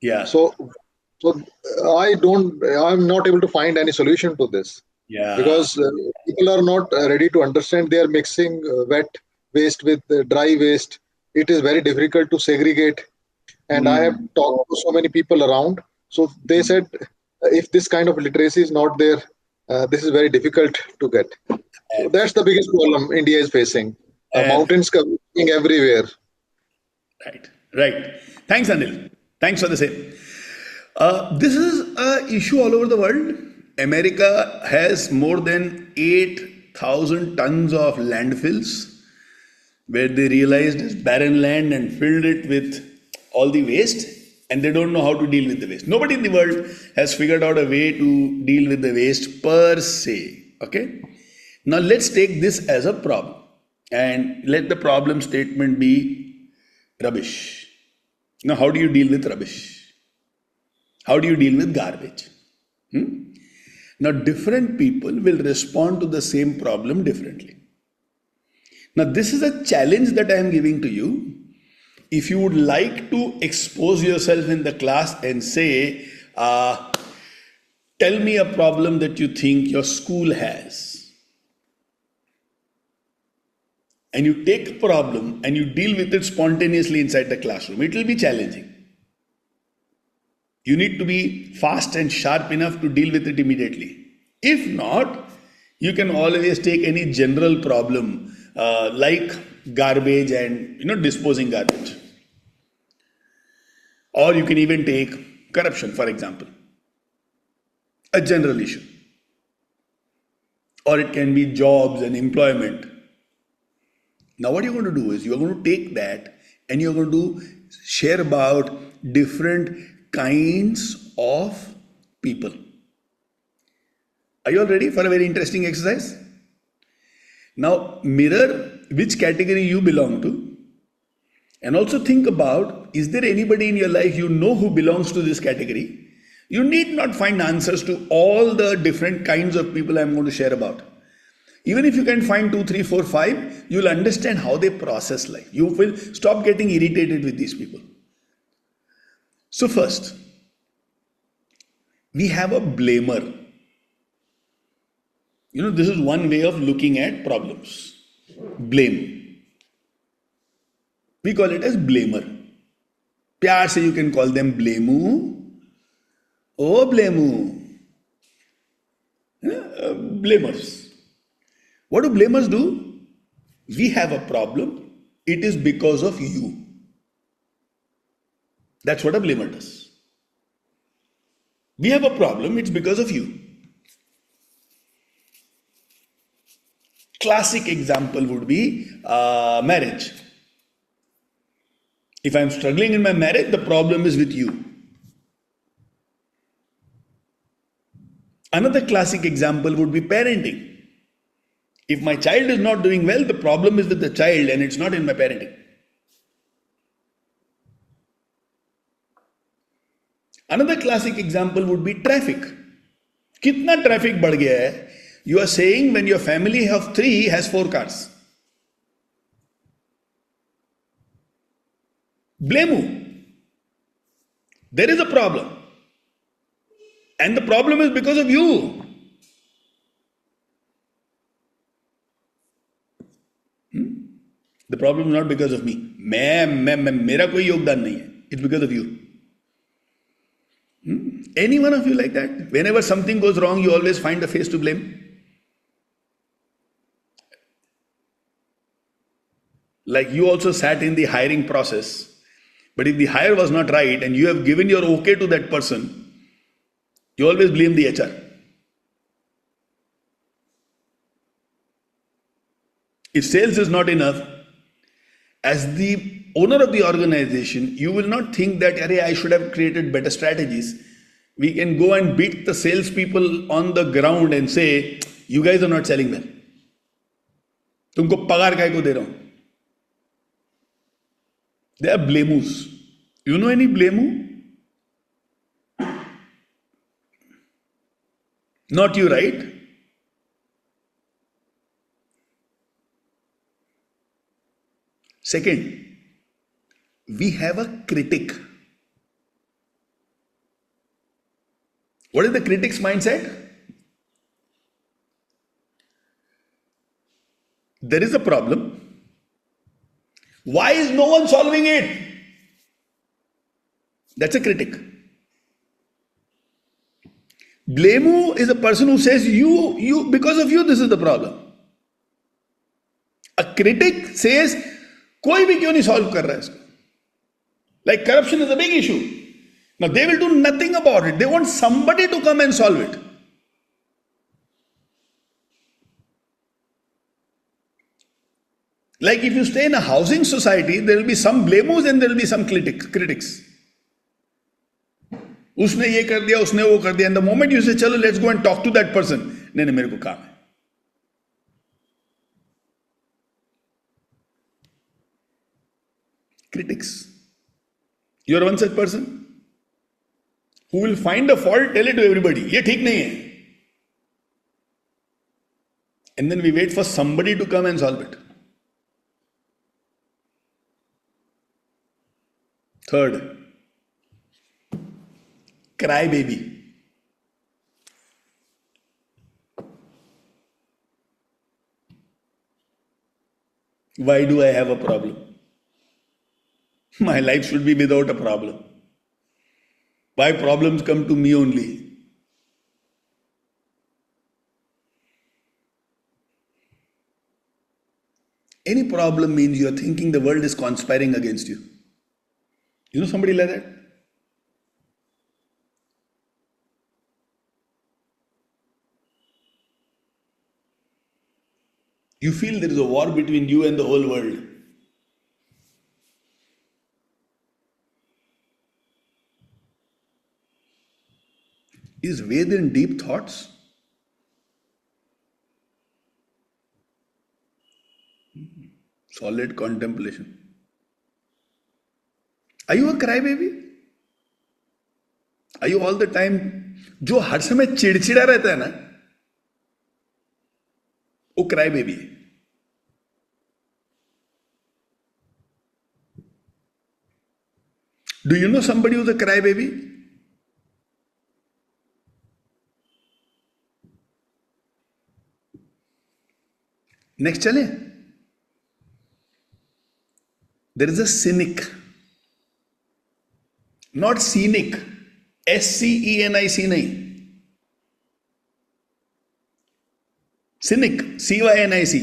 Yeah. So I'm not able to find any solution to this Yeah. because people are not ready to understand. They are mixing wet waste with dry waste. It is very difficult to segregate. And I have Mm. talked to so many people around. So they said if this kind of literacy is not there, this is very difficult to get. So that's the biggest problem India is facing. Mountains coming everywhere. Right. Right. Thanks, Anil. Thanks for the same. This is a issue all over the world. America has more than 8,000 tons of landfills where they realized it's barren land and filled it with all the waste, and they don't know how to deal with the waste. Nobody in the world has figured out a way to deal with the waste per se. Okay? Now let's take this as a problem and let the problem statement be rubbish. Now, how do you deal with rubbish? How do you deal with garbage? Now, different people will respond to the same problem differently. Now, this is a challenge that I am giving to you. If you would like to expose yourself in the class and say, tell me a problem that you think your school has, and you take a problem and you deal with it spontaneously inside the classroom, it will be challenging. You need to be fast and sharp enough to deal with it immediately. If not, you can always take any general problem like garbage and disposing garbage. Or you can even take corruption, for example, a general issue. or it can be jobs and employment. Now, what you're going to do is you're going to take that and you're going to share about different kinds of people. Are you all ready for a very interesting exercise? Now, mirror which category you belong to, and also think about, is there anybody in your life you know who belongs to this category? You need not find answers to all the different kinds of people I'm going to share about. Even if you can find 2, 3, 4, 5, you'll understand how they process life. You will stop getting irritated with these people. So first, we have a blamer. This is one way of looking at problems. Blame. We call it as blamer. प्यार से you can call them blameu. Oh, blameu. Blamers. What do blamers do? We have a problem. It is because of you. That's what a blamer does. We have a problem. It's because of you. Classic example would be marriage. If I'm struggling in my marriage, the problem is with you. Another classic example would be parenting. If my child is not doing well, the problem is with the child and it's not in my parenting. Another classic example would be traffic. Kitna traffic बढ़ गया है? You are saying when your family of 3 has 4 cars. Blame who? There is a problem. And the problem is because of you. The problem is not because of me. मेरा कोई योगदान नहीं है. It's because of you. Any one of you like that? Whenever something goes wrong, you always find a face to blame. Like you also sat in the hiring process. But if the hire was not right and you have given your okay to that person, you always blame the HR. If sales is not enough, as the owner of the organization, you will not think that, I should have created better strategies. We can go and beat the salespeople on the ground and say, you guys are not selling well. तुमको पगार काय को दे रहा हूं? They are blameus. You know any blameu? Not you, right? Second, we have a critic. What is the critic's mindset? There is a problem. Why is no one solving it? That's a critic. Blameu is a person who says, you, because of you, this is the problem. A critic says, कोई भी क्यों नहीं solve कर रहा है इसको? Like corruption is a big issue. Now they will do nothing about it. They want somebody to come and solve it. Like if you stay in a housing society, there will be some blameus and there will be some critics. उसने ये कर दिया, उसने वो कर दिया. And the moment you say, चलो, let's go and talk to that person. नहीं मेरे को काम है. Critics. You are one such person who will find a fault, tell it to everybody. ये ठीक नहीं है. And then we wait for somebody to come and solve it. Third, cry baby. Why do I have a problem? My life should be without a problem. Why problems come to me only? Any problem means you are thinking the world is conspiring against you. You know somebody like that? You feel there is a war between you and the whole world. Is Ved in deep thoughts? Solid contemplation. Are you a crybaby? Are you all the time जो हर समय चिड़चिड़ा रहता है ना, वो cry baby है. Do you know somebody who's a crybaby? Next चले. There is a cynic, not scenic. SCENIC नहीं. Cynic, CYNIC.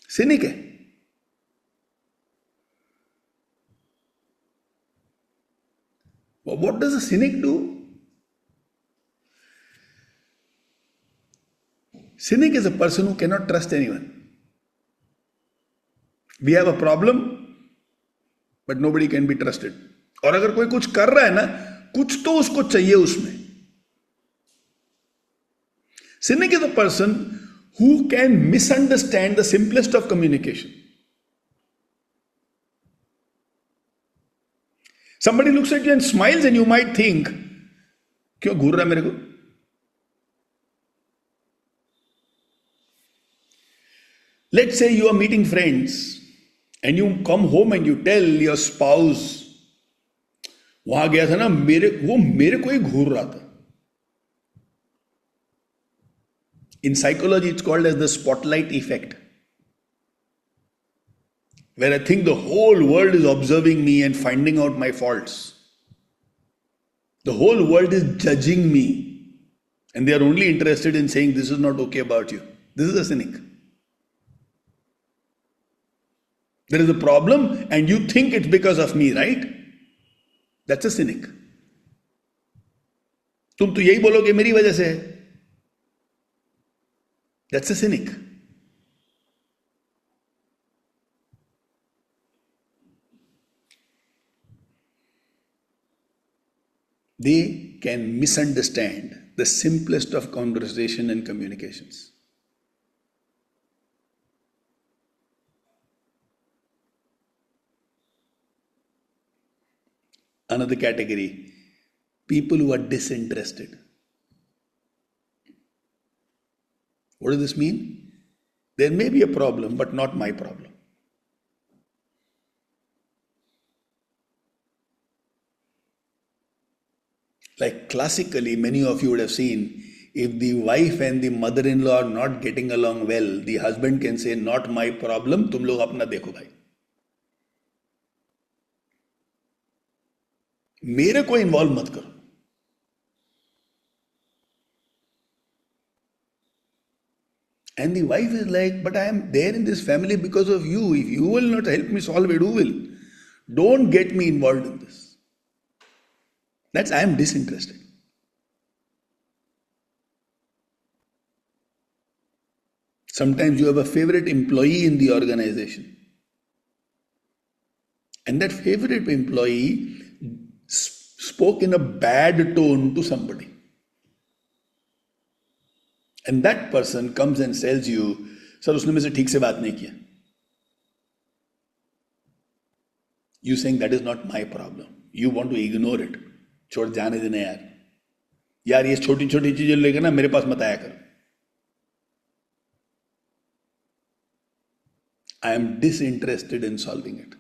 Cynic है. What does a cynic do? Cynic is a person who cannot trust anyone. We have a problem, but nobody can be trusted. और अगर कोई कुछ कर रहा है ना, कुछ तो उसको चाहिए उसमें. Cynic is a person who can misunderstand the simplest of communication. Somebody looks at you and smiles and you might think, क्यों घूर रहा है मेरे को? Let's say you are meeting friends and you come home and you tell your spouse, वहां गया था ना, वो मेरे को ही घूर रहा था. In psychology, it's called as the spotlight effect, where I think the whole world is observing me and finding out my faults. The whole world is judging me, and they are only interested in saying this is not okay about you. This is a cynic. There is a problem and you think it's because of me, right? That's a cynic. तुम तो यही बोलोगे मेरी वजह से है. That's a cynic. They can misunderstand the simplest of conversation and communications. Another category, people who are disinterested. What does this mean? There may be a problem, but not my problem. Like classically, many of you would have seen, if the wife and the mother-in-law are not getting along well, the husband can say, not my problem, तुम लोग अपना देखो भाई. मेरे को involve मत करो. And the wife is like, but I am there in this family because of you. If you will not help me solve it, who will? Don't get me involved in this. That's, I am disinterested. Sometimes you have a favorite employee in the organization. And that favorite employee spoke in a bad tone to somebody. And that person comes and tells you, sir, उसने मुझसे ठीक से बात नहीं किया. You saying that is not my problem. You want to ignore it. छोड़ जाने देना यार. यार ये छोटी छोटी चीजें लेकर ना मेरे पास मत आया करो. I am disinterested in solving it.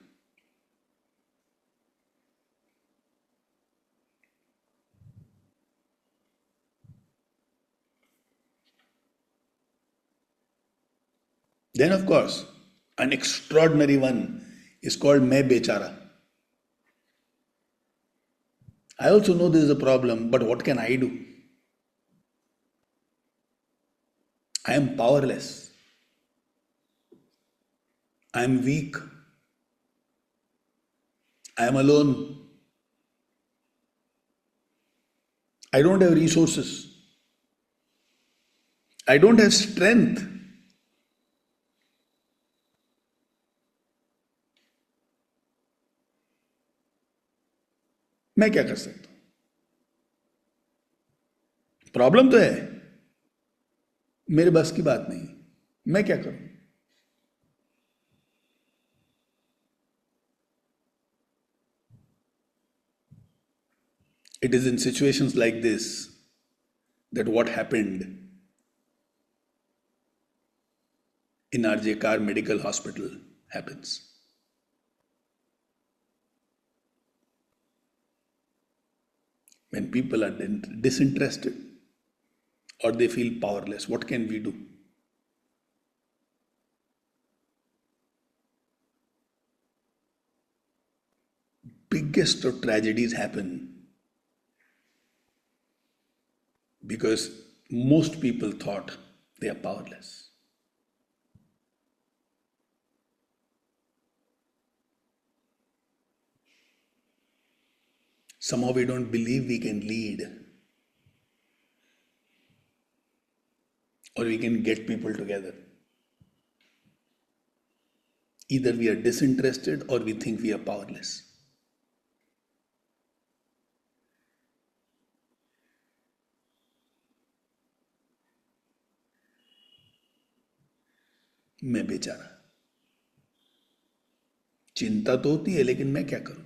Then, of course, an extraordinary one is called मैं बेचारा. I also know this is a problem, but what can I do? I am powerless. I am weak. I am alone. I don't have resources. I don't have strength. मैं क्या कर सकता हूं? Problem तो है, मेरे बस की बात नहीं, मैं क्या करूं? It is in situations like this that what happened in RJ Carr Medical Hospital happens. When people are disinterested or they feel powerless, what can we do? Biggest of tragedies happen because most people thought they are powerless. Somehow we don't believe we can lead or we can get people together. Either we are disinterested or we think we are powerless. मैं बेचारा, चिंता तो होती है, लेकिन मैं क्या करूं?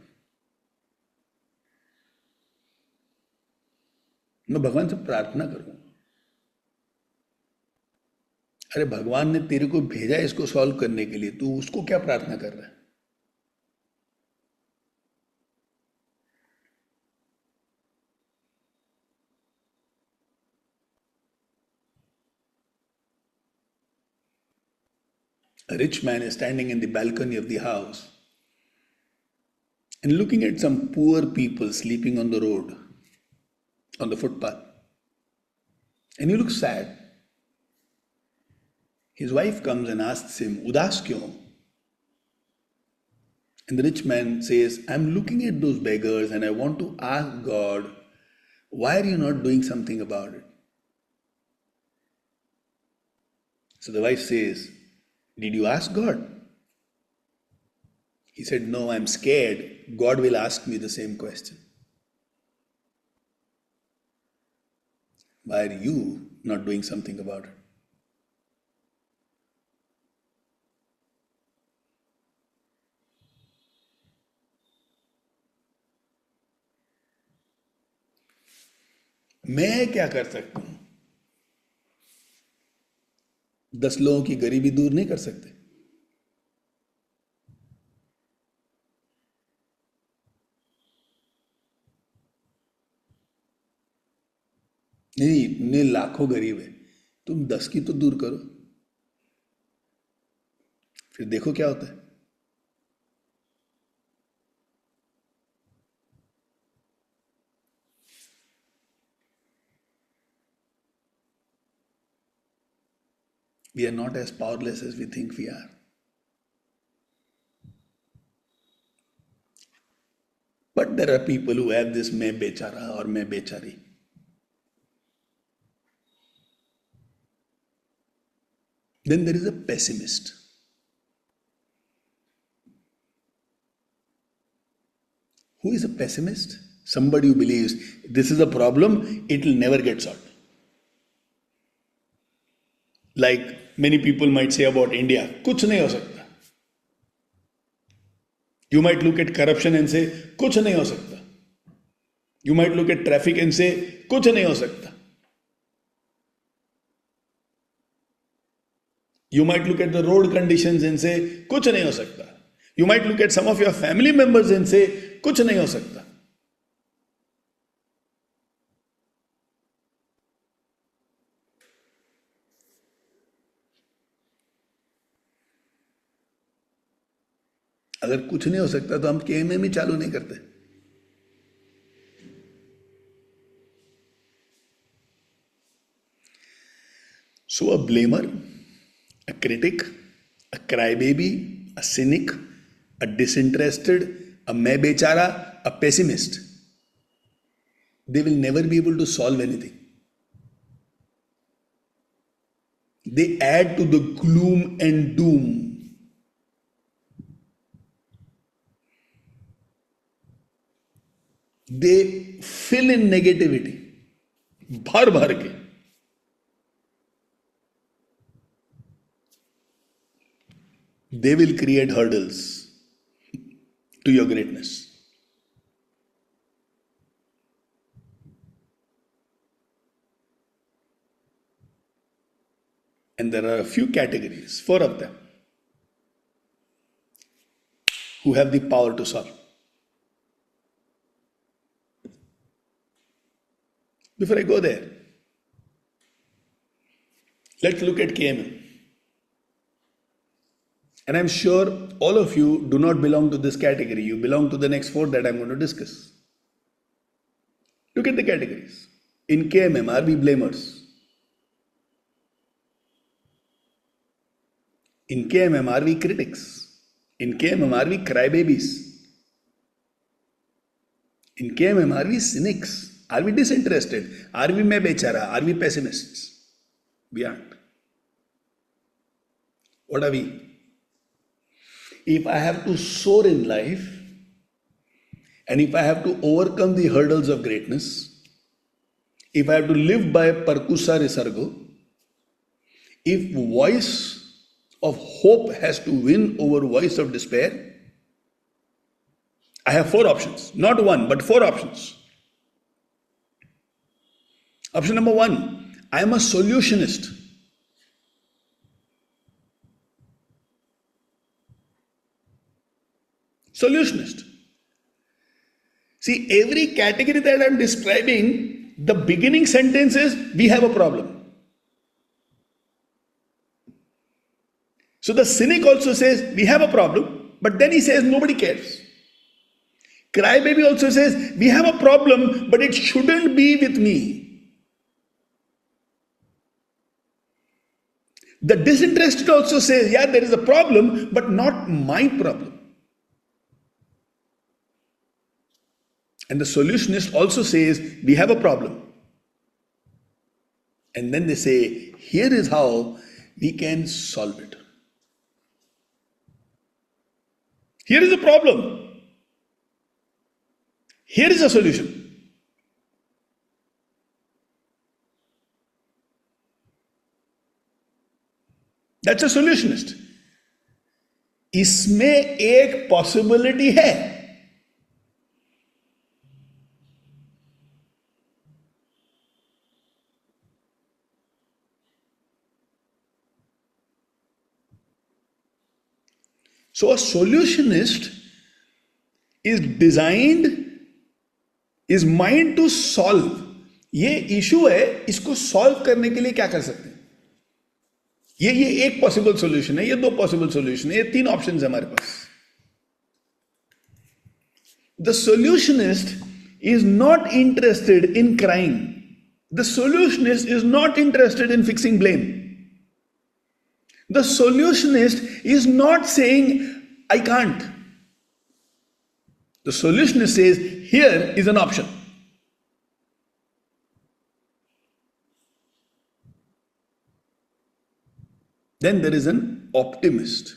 मैं भगवान से प्रार्थना करूं, अरे भगवान ने तेरे को भेजा इसको सॉल्व करने के लिए, तू उसको क्या प्रार्थना कर रहा है? A rich man is standing in the balcony of the house and looking at some poor people sleeping on the road, on the footpath. And he looks sad. His wife comes and asks him, Udas kyun? And the rich man says, I'm looking at those beggars and I want to ask God, why are you not doing something about it? So the wife says, did you ask God? He said, no, I'm scared. God will ask me the same question. Why are you not doing something about it? मैं क्या कर सकता हूं? 10 लोगों की गरीबी दूर नहीं कर सकते। नहीं, इतने लाखों गरीब है, तुम 10 की तो दूर करो, फिर देखो क्या होता है। We are not as powerless as we think we are. But there are people who have this मैं बेचारा और मैं बेचारी. Then there is a pessimist. Who is a pessimist? Somebody who believes this is a problem, it will never get solved. Like many people might say about India, कुछ नहीं हो सकता. You might look at corruption and say, कुछ नहीं हो सकता. You might look at traffic and say, कुछ नहीं हो सकता. You might look at the road conditions and say, कुछ नहीं हो सकता. You might look at some of your family members and say, कुछ नहीं हो सकता. अगर कुछ नहीं हो सकता तो हम KMM ही चालू नहीं करते. So a blamer, a critic, a crybaby, a cynic, a disinterested, a मैं बेचारा, a pessimist. they will never be able to solve anything. They add to the gloom and doom. They fill in negativity. भर भर के. They will create hurdles to your greatness. And there are a few categories, 4 of them, who have the power to solve. Before I go there, let's look at KMM. And I'm sure all of you do not belong to this category. You belong to the next 4 that I'm going to discuss. Look at the categories. In KMM, are we blamers? In KMM, are we critics? In KMM, are we crybabies? In KMM, are we cynics? Are we disinterested? Are we mein bechara? Are we pessimists? We aren't. What are we? If I have to soar in life, and if I have to overcome the hurdles of greatness, if I have to live by Percusa Resargo, if voice of hope has to win over voice of despair, I have 4 options. Not 1, but 4 options. Option number 1, I am a solutionist. Solutionist. See, every category that I'm describing, the beginning sentence is, we have a problem. So the cynic also says, we have a problem, but then he says, nobody cares. Crybaby also says, we have a problem, but it shouldn't be with me. The disinterested also says, yeah, there is a problem, but not my problem. And the solutionist also says, we have a problem. And then they say, here is how we can solve it. Here is the problem. Here is a solution. That's a solutionist. इसमें एक possibility है. So a solutionist is mind to solve. ये issue है, इसको solve करने के लिए क्या कर सकते हैं? ये एक पॉसिबल सॉल्यूशन है, ये 2 पॉसिबल सॉल्यूशन है, ये 3 ऑप्शंस है हमारे पास. The solutionist is not interested in crying. The solutionist is not interested in fixing blame. The solutionist is not saying, I can't. The solutionist says, here is an option. Then there is an optimist.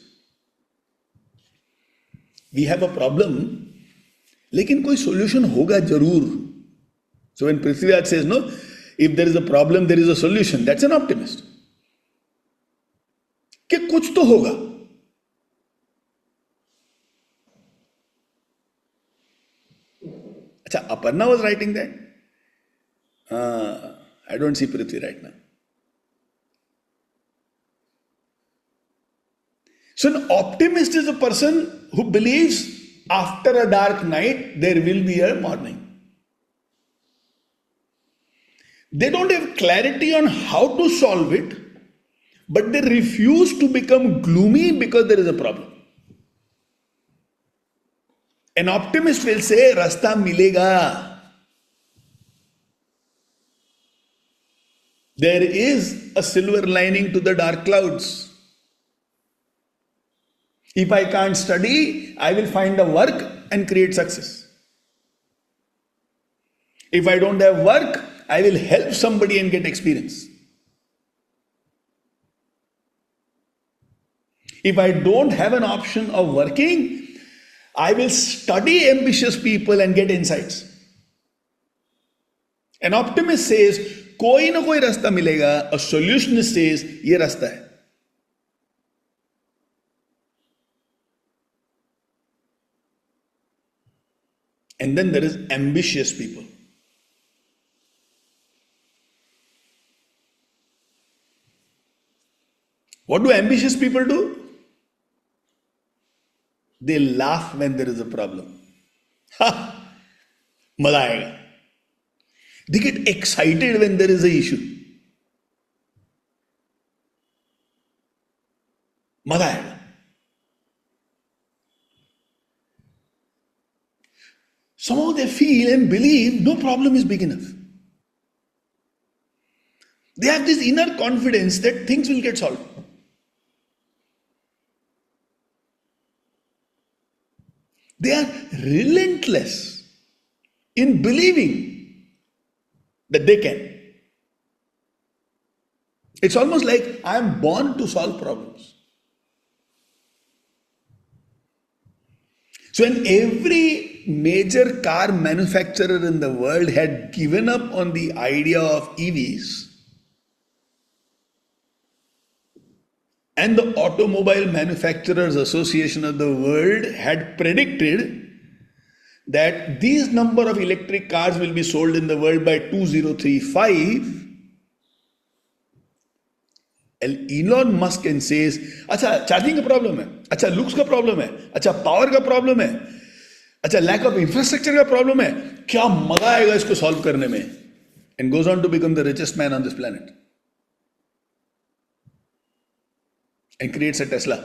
We have a problem, लेकिन कोई solution होगा जरूर. So when Prithviraj says, no, if there is a problem, there is a solution, that's an optimist. कि कुछ तो होगा. अच्छा, Aparna was writing that. I don't see Prithvi right now. So an optimist is a person who believes after a dark night there will be a morning. They don't have clarity on how to solve it, but they refuse to become gloomy because there is a problem. An optimist will say, Rasta milega. There is a silver lining to the dark clouds. If I can't study, I will find a work and create success. If I don't have work, I will help somebody and get experience. If I don't have an option of working, I will study ambitious people and get insights. An optimist says, कोई ना कोई रास्ता मिलेगा. A solutionist says, ये रास्ता है. And then there is ambitious people. What do ambitious people do? They laugh when there is a problem. Ha! मजा आएगा. They get excited when there is an issue. मजा आएगा. Somehow they feel and believe no problem is big enough. They have this inner confidence that things will get solved. They are relentless in believing that they can. It's almost like I am born to solve problems. So when every major car manufacturer in the world had given up on the idea of EVs, and the Automobile Manufacturers Association of the world had predicted that these number of electric cars will be sold in the world by 2035, Elon Musk and says, अच्छा charging का problem है, अच्छा looks का problem है, अच्छा power का problem है, अच्छा लैक ऑफ इंफ्रास्ट्रक्चर का प्रॉब्लम है, क्या मजा आएगा इसको सॉल्व करने में, and goes on to become the richest man on this planet and creates a Tesla.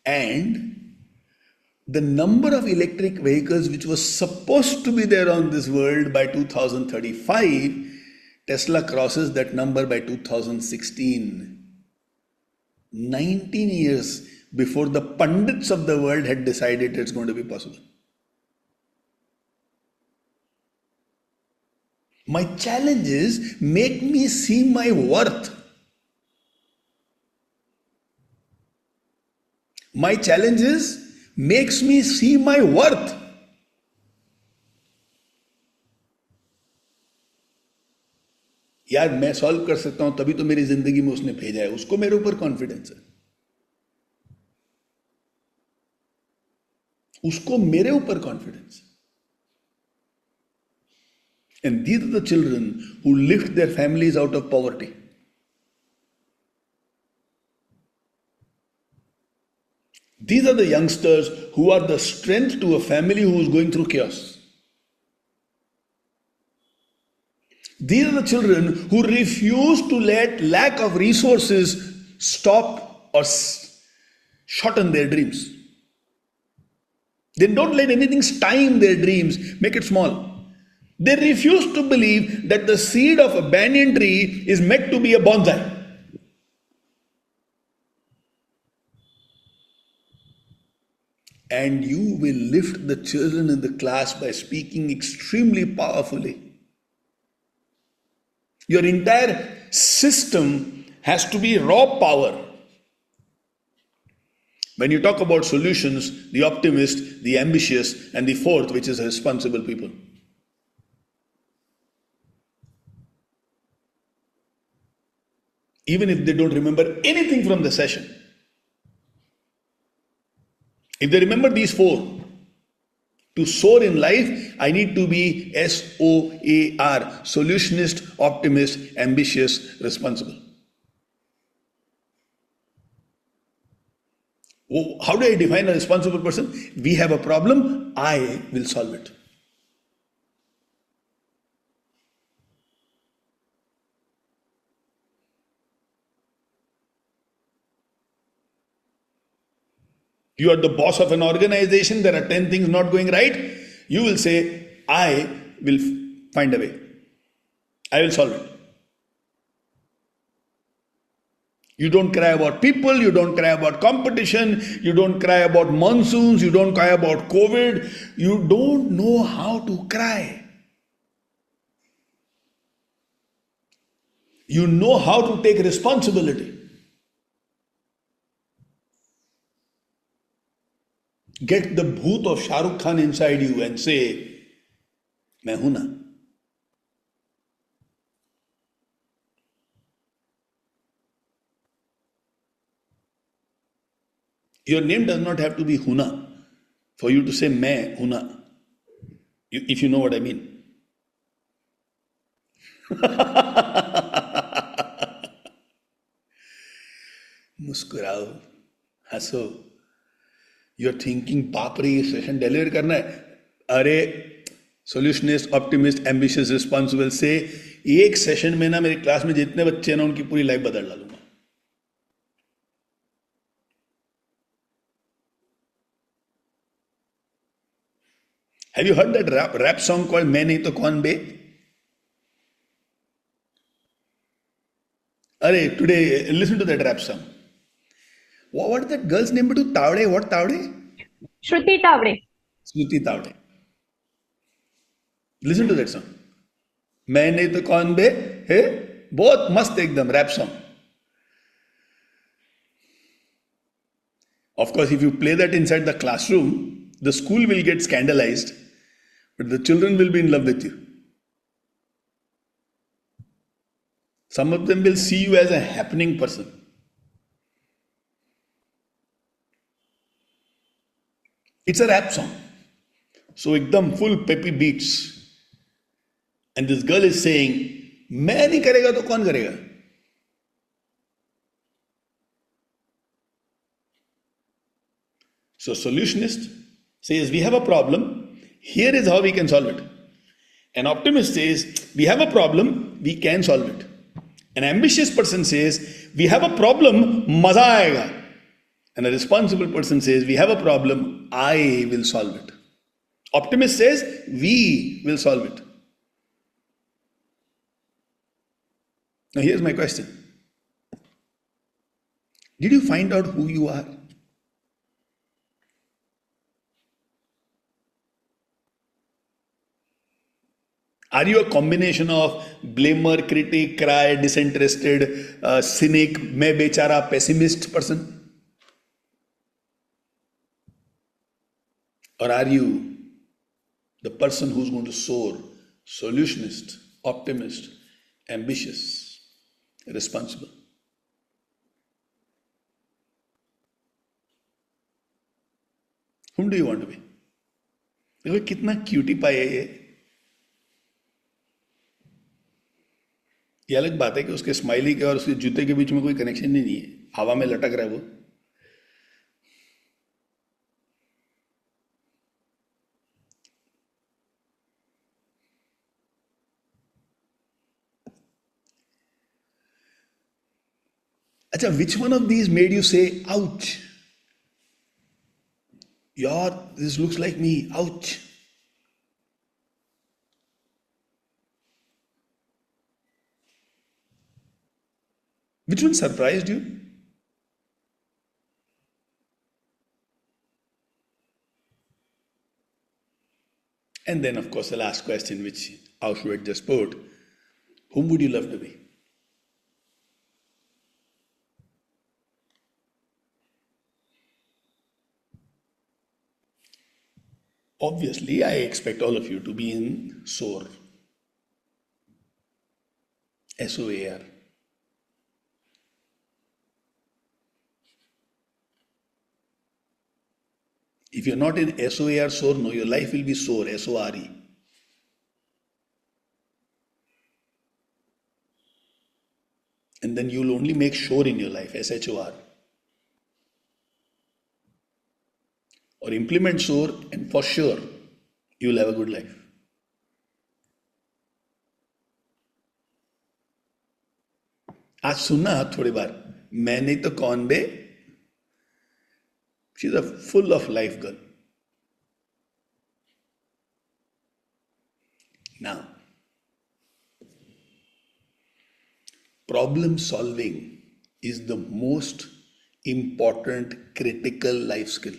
And the number of electric vehicles which was supposed to be there on this world by 2035, Tesla crosses that number by 2016. 19 years before the pundits of the world had decided it's going to be possible. My challenge is, make me see my worth. My challenge is, makes me see my worth. यार मैं solve कर सकता हूं तभी तो मेरी जिंदगी में उसने भेजा है, उसको मेरे ऊपर कॉन्फिडेंस है, उसको मेरे ऊपर कॉन्फिडेंस है. And these are the children who lift their families out of poverty. These are the youngsters who are the strength to a family who is going through chaos. These are the children who refuse to let lack of resources stop or shorten their dreams. They don't let anything stymie their dreams, make it small. They refuse to believe that the seed of a banyan tree is meant to be a bonsai. And you will lift the children in the class by speaking extremely powerfully. Your entire system has to be raw power. When you talk about solutions, the optimist, the ambitious, and the fourth, which is responsible people. Even if they don't remember anything from the session, if they remember these four, to soar in life, I need to be SOAR, solutionist, optimist, ambitious, responsible. How do I define a responsible person? We have a problem, I will solve it. You are the boss of an organization, there are 10 things not going right. You will say, I will find a way. I will solve it. You don't cry about people, you don't cry about competition, you don't cry about monsoons, you don't cry about COVID. You don't know how to cry. You know how to take responsibility. Get the bhoot of Shah Rukh Khan inside you and say, मैं हूं ना. Your name does not have to be Huna for you to say मैं हूं ना. If you know what I mean. मुस्कुराओ, हंसो. You're thinking बाप रे ये सेशन डिलीवर करना है. अरे सोल्यूशनिस्ट, ऑप्टिमिस्ट, एम्बिशियस, रिस्पॉन्सिबल से एक सेशन में ना मेरी क्लास में जितने बच्चे हैं ना उनकी पूरी लाइफ बदल डालूंगा. Have you heard that rap song called मैं नहीं तो कौन बे? अरे today listen to that rap song. What that girl's name? To Tavde? What Tavde? Shruti Tavde. Shruti Tavde. Listen to that song. मैं नहीं तो कौन बे है. बहुत मस्त एकदम rap song. Of course, if you play that inside the classroom, the school will get scandalized, but the children will be in love with you. Some of them will see you as a happening person. It's a rap song. So एकदम full peppy beats. And this girl is saying, मैं नहीं करेगा तो कौन करेगा? So solutionist says, we have a problem. Here is how we can solve it. An optimist says, we have a problem. We can solve it. An ambitious person says, we have a problem. मजा आएगा. And a responsible person says, we have a problem. I will solve it. Optimist says, we will solve it. Now here's my question. Did you find out who you are? Are you a combination of blamer, critic, cry, disinterested, cynic, मैं बेचारा, pessimist person? Or are you the person who's going to soar, solutionist, optimist, ambitious, responsible? Whom do you want to be? देखो कितना cutie pie है ये. ये अलग बात है कि उसके स्माइली के और उसके जूते के बीच में कोई कनेक्शन ही नहीं है. हवा में लटक रहा है वो. अच्छा, which one of these made you say, ouch? Yaar, this looks like me, ouch. Which one surprised you? And then, of course, the last question, which Auschwitz just put, whom would you love to be? Obviously, I expect all of you to be in SOAR. SOAR. If you're not in SOAR, SOAR, no, your life will be SOAR, SORE. And then you'll only make sure in your life, SHOR. Or implement SOAR, and for sure, you'll have a good life. आज सुनना थोड़ी बार, मैं नहीं तो कौन बे. She's a full of life girl. Now, problem solving is the most important critical life skill.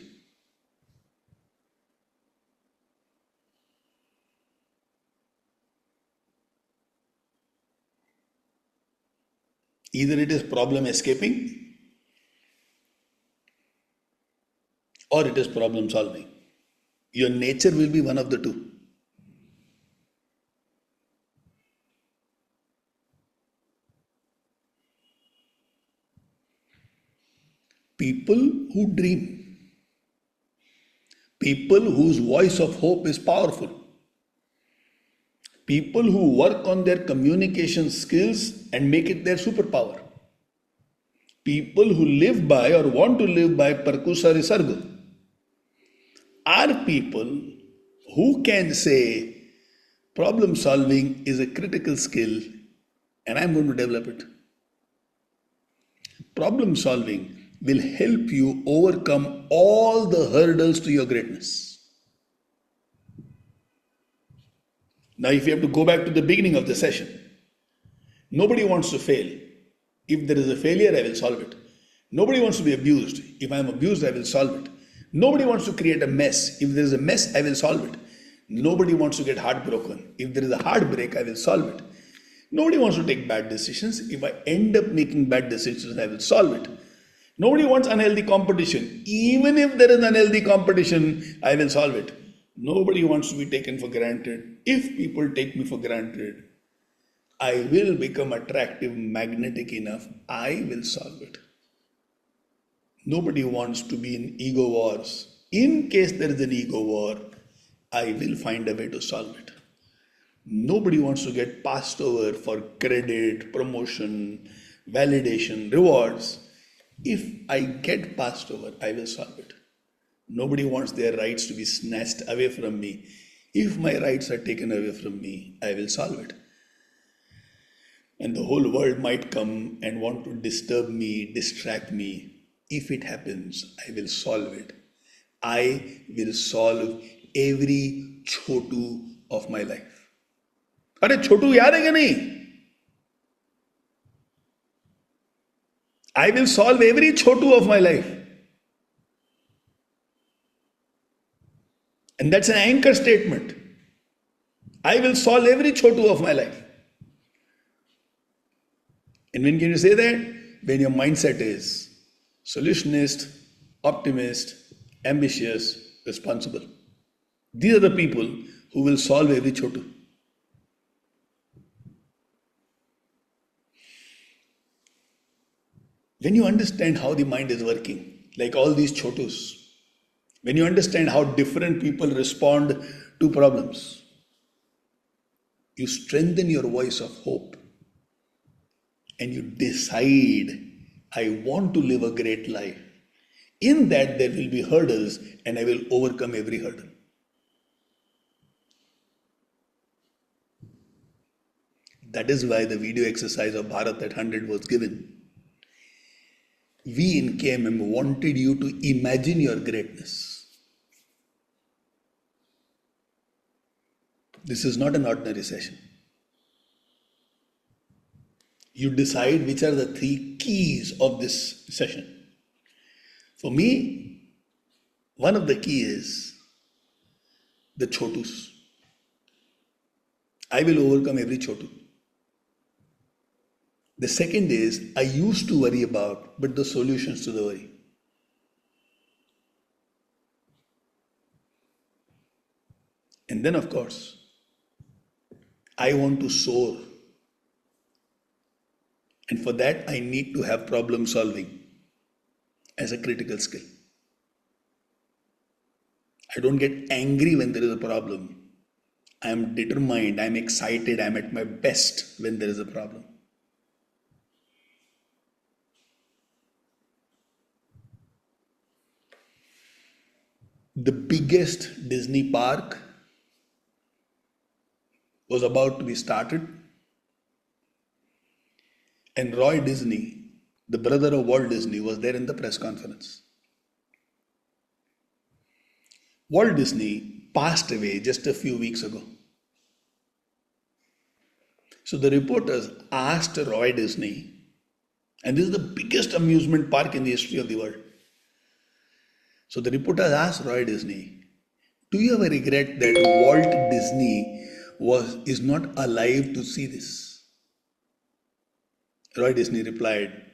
Either it is problem escaping or it is problem solving. Your nature will be one of the two. People who dream, people whose voice of hope is powerful, people who work on their communication skills and make it their superpower, people who live by or want to live by percussa risargo, are people who can say problem solving is a critical skill and I'm going to develop it. Problem solving will help you overcome all the hurdles to your greatness. Now, if you have to go back to the beginning of the session, nobody wants to fail. If there is a failure, I will solve it. Nobody wants to be abused. If I am abused, I will solve it. Nobody wants to create a mess. If there is a mess, I will solve it. Nobody wants to get heartbroken. If there is a heartbreak, I will solve it. Nobody wants to take bad decisions. If I end up making bad decisions, I will solve it. Nobody wants unhealthy competition. Even if there is unhealthy competition, I will solve it. Nobody wants to be taken for granted. If people take me for granted, I will become attractive, magnetic enough. I will solve it. Nobody wants to be in ego wars. In case there is an ego war, I will find a way to solve it. Nobody wants to get passed over for credit, promotion, validation, rewards. If I get passed over, I will solve it. Nobody wants their rights to be snatched away from me. If my rights are taken away from me, I will solve it. And the whole world might come and want to disturb me, distract me. If it happens, I will solve it. I will solve every chotu of my life. अरे छोटू याद है क्या नहीं? I will solve every chotu of my life. And that's an anchor statement. I will solve every chotu of my life. And when can you say that? When your mindset is solutionist, optimist, ambitious, responsible. These are the people who will solve every chotu. When you understand how the mind is working, like all these chotus, when you understand how different people respond to problems, you strengthen your voice of hope and you decide, I want to live a great life. In that, there will be hurdles and I will overcome every hurdle. That is why the video exercise of Bharat at 100 was given. We in KMM wanted you to imagine your greatness. This is not an ordinary session. You decide which are the 3 keys of this session. For me, one of the keys is the chotus. I will overcome every chotu. The second is, I used to worry about, but the solutions to the worry. And then, of course, I want to soar. And for that, I need to have problem solving as a critical skill. I don't get angry when there is a problem. I am determined, I am excited, I am at my best when there is a problem. The biggest Disney park was about to be started, and Roy Disney, the brother of Walt Disney, was there in the press conference. Walt Disney passed away just a few weeks ago. So the reporters asked Roy Disney, And this is the biggest amusement park in the history of the world. So the reporters asked Roy Disney, do you ever regret that Walt Disney is not alive to see this? Roy Disney replied,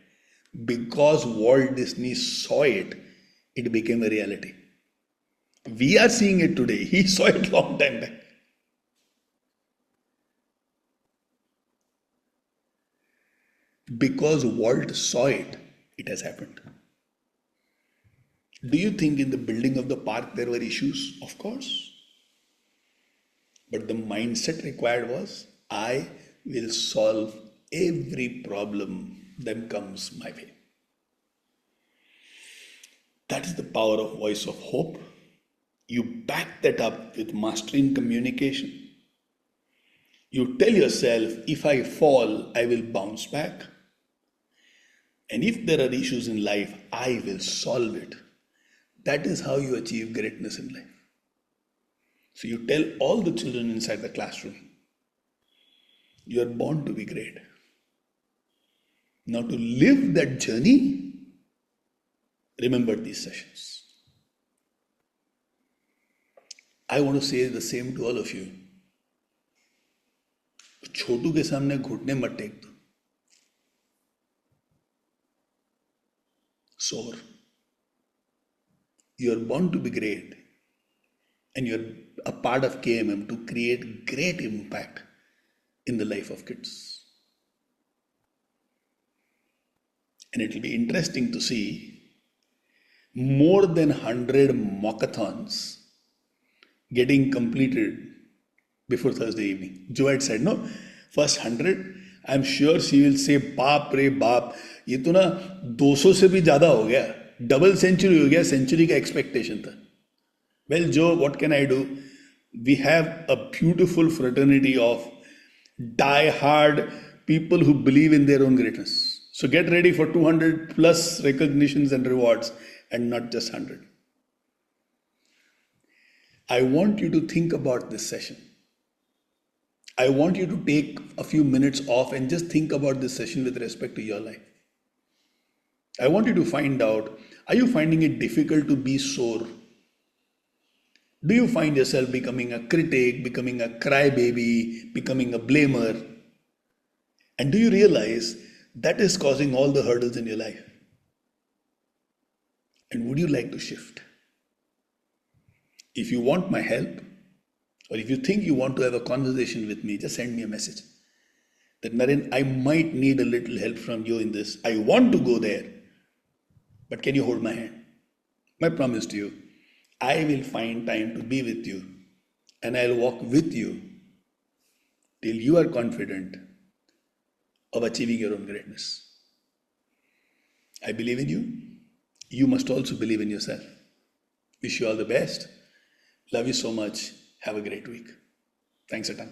because Walt Disney saw it, it became a reality. We are seeing it today. He saw it long time back. Because Walt saw it, it has happened. Do you think in the building of the park there were issues? Of course. But the mindset required was, I will solve every problem that comes my way. That is the power of voice of hope. You back that up with mastering communication. You tell yourself, if I fall, I will bounce back. And if there are issues in life, I will solve it. That is how you achieve greatness in life. So you tell all the children inside the classroom, you are born to be great. Now to live that journey, remember these sessions. I want to say the same to all of you. छोटू के सामने घुटने मत take दो. Soar. You are born to be great, and you're a part of KMM to create great impact in the life of kids. And it will be interesting to see more than 100 walkathons getting completed before Thursday evening. Jo had said, no, first 100, I'm sure she will say, बाप रे बाप, ये तो ना 200 से भी ज़्यादा हो गया, डबल सेंचुरी हो गया, सेंचुरी का एक्सपेक्टेशन था. Well, Joe, what can I do? We have a beautiful fraternity of die-hard people who believe in their own greatness. So get ready for 200 plus recognitions and rewards, and not just 100. I want you to think about this session. I want you to take a few minutes off and just think about this session with respect to your life. I want you to find out, are you finding it difficult to be soar? Do you find yourself becoming a critic, becoming a crybaby, becoming a blamer? And do you realize that is causing all the hurdles in your life? And would you like to shift? If you want my help, or if you think you want to have a conversation with me, just send me a message. That Naren, I might need a little help from you in this. I want to go there, but can you hold my hand? My promise to you, I will find time to be with you, and I'll walk with you till you are confident of achieving your own greatness. I believe in you. You must also believe in yourself. Wish you all the best. Love you so much. Have a great week. Thanks a ton.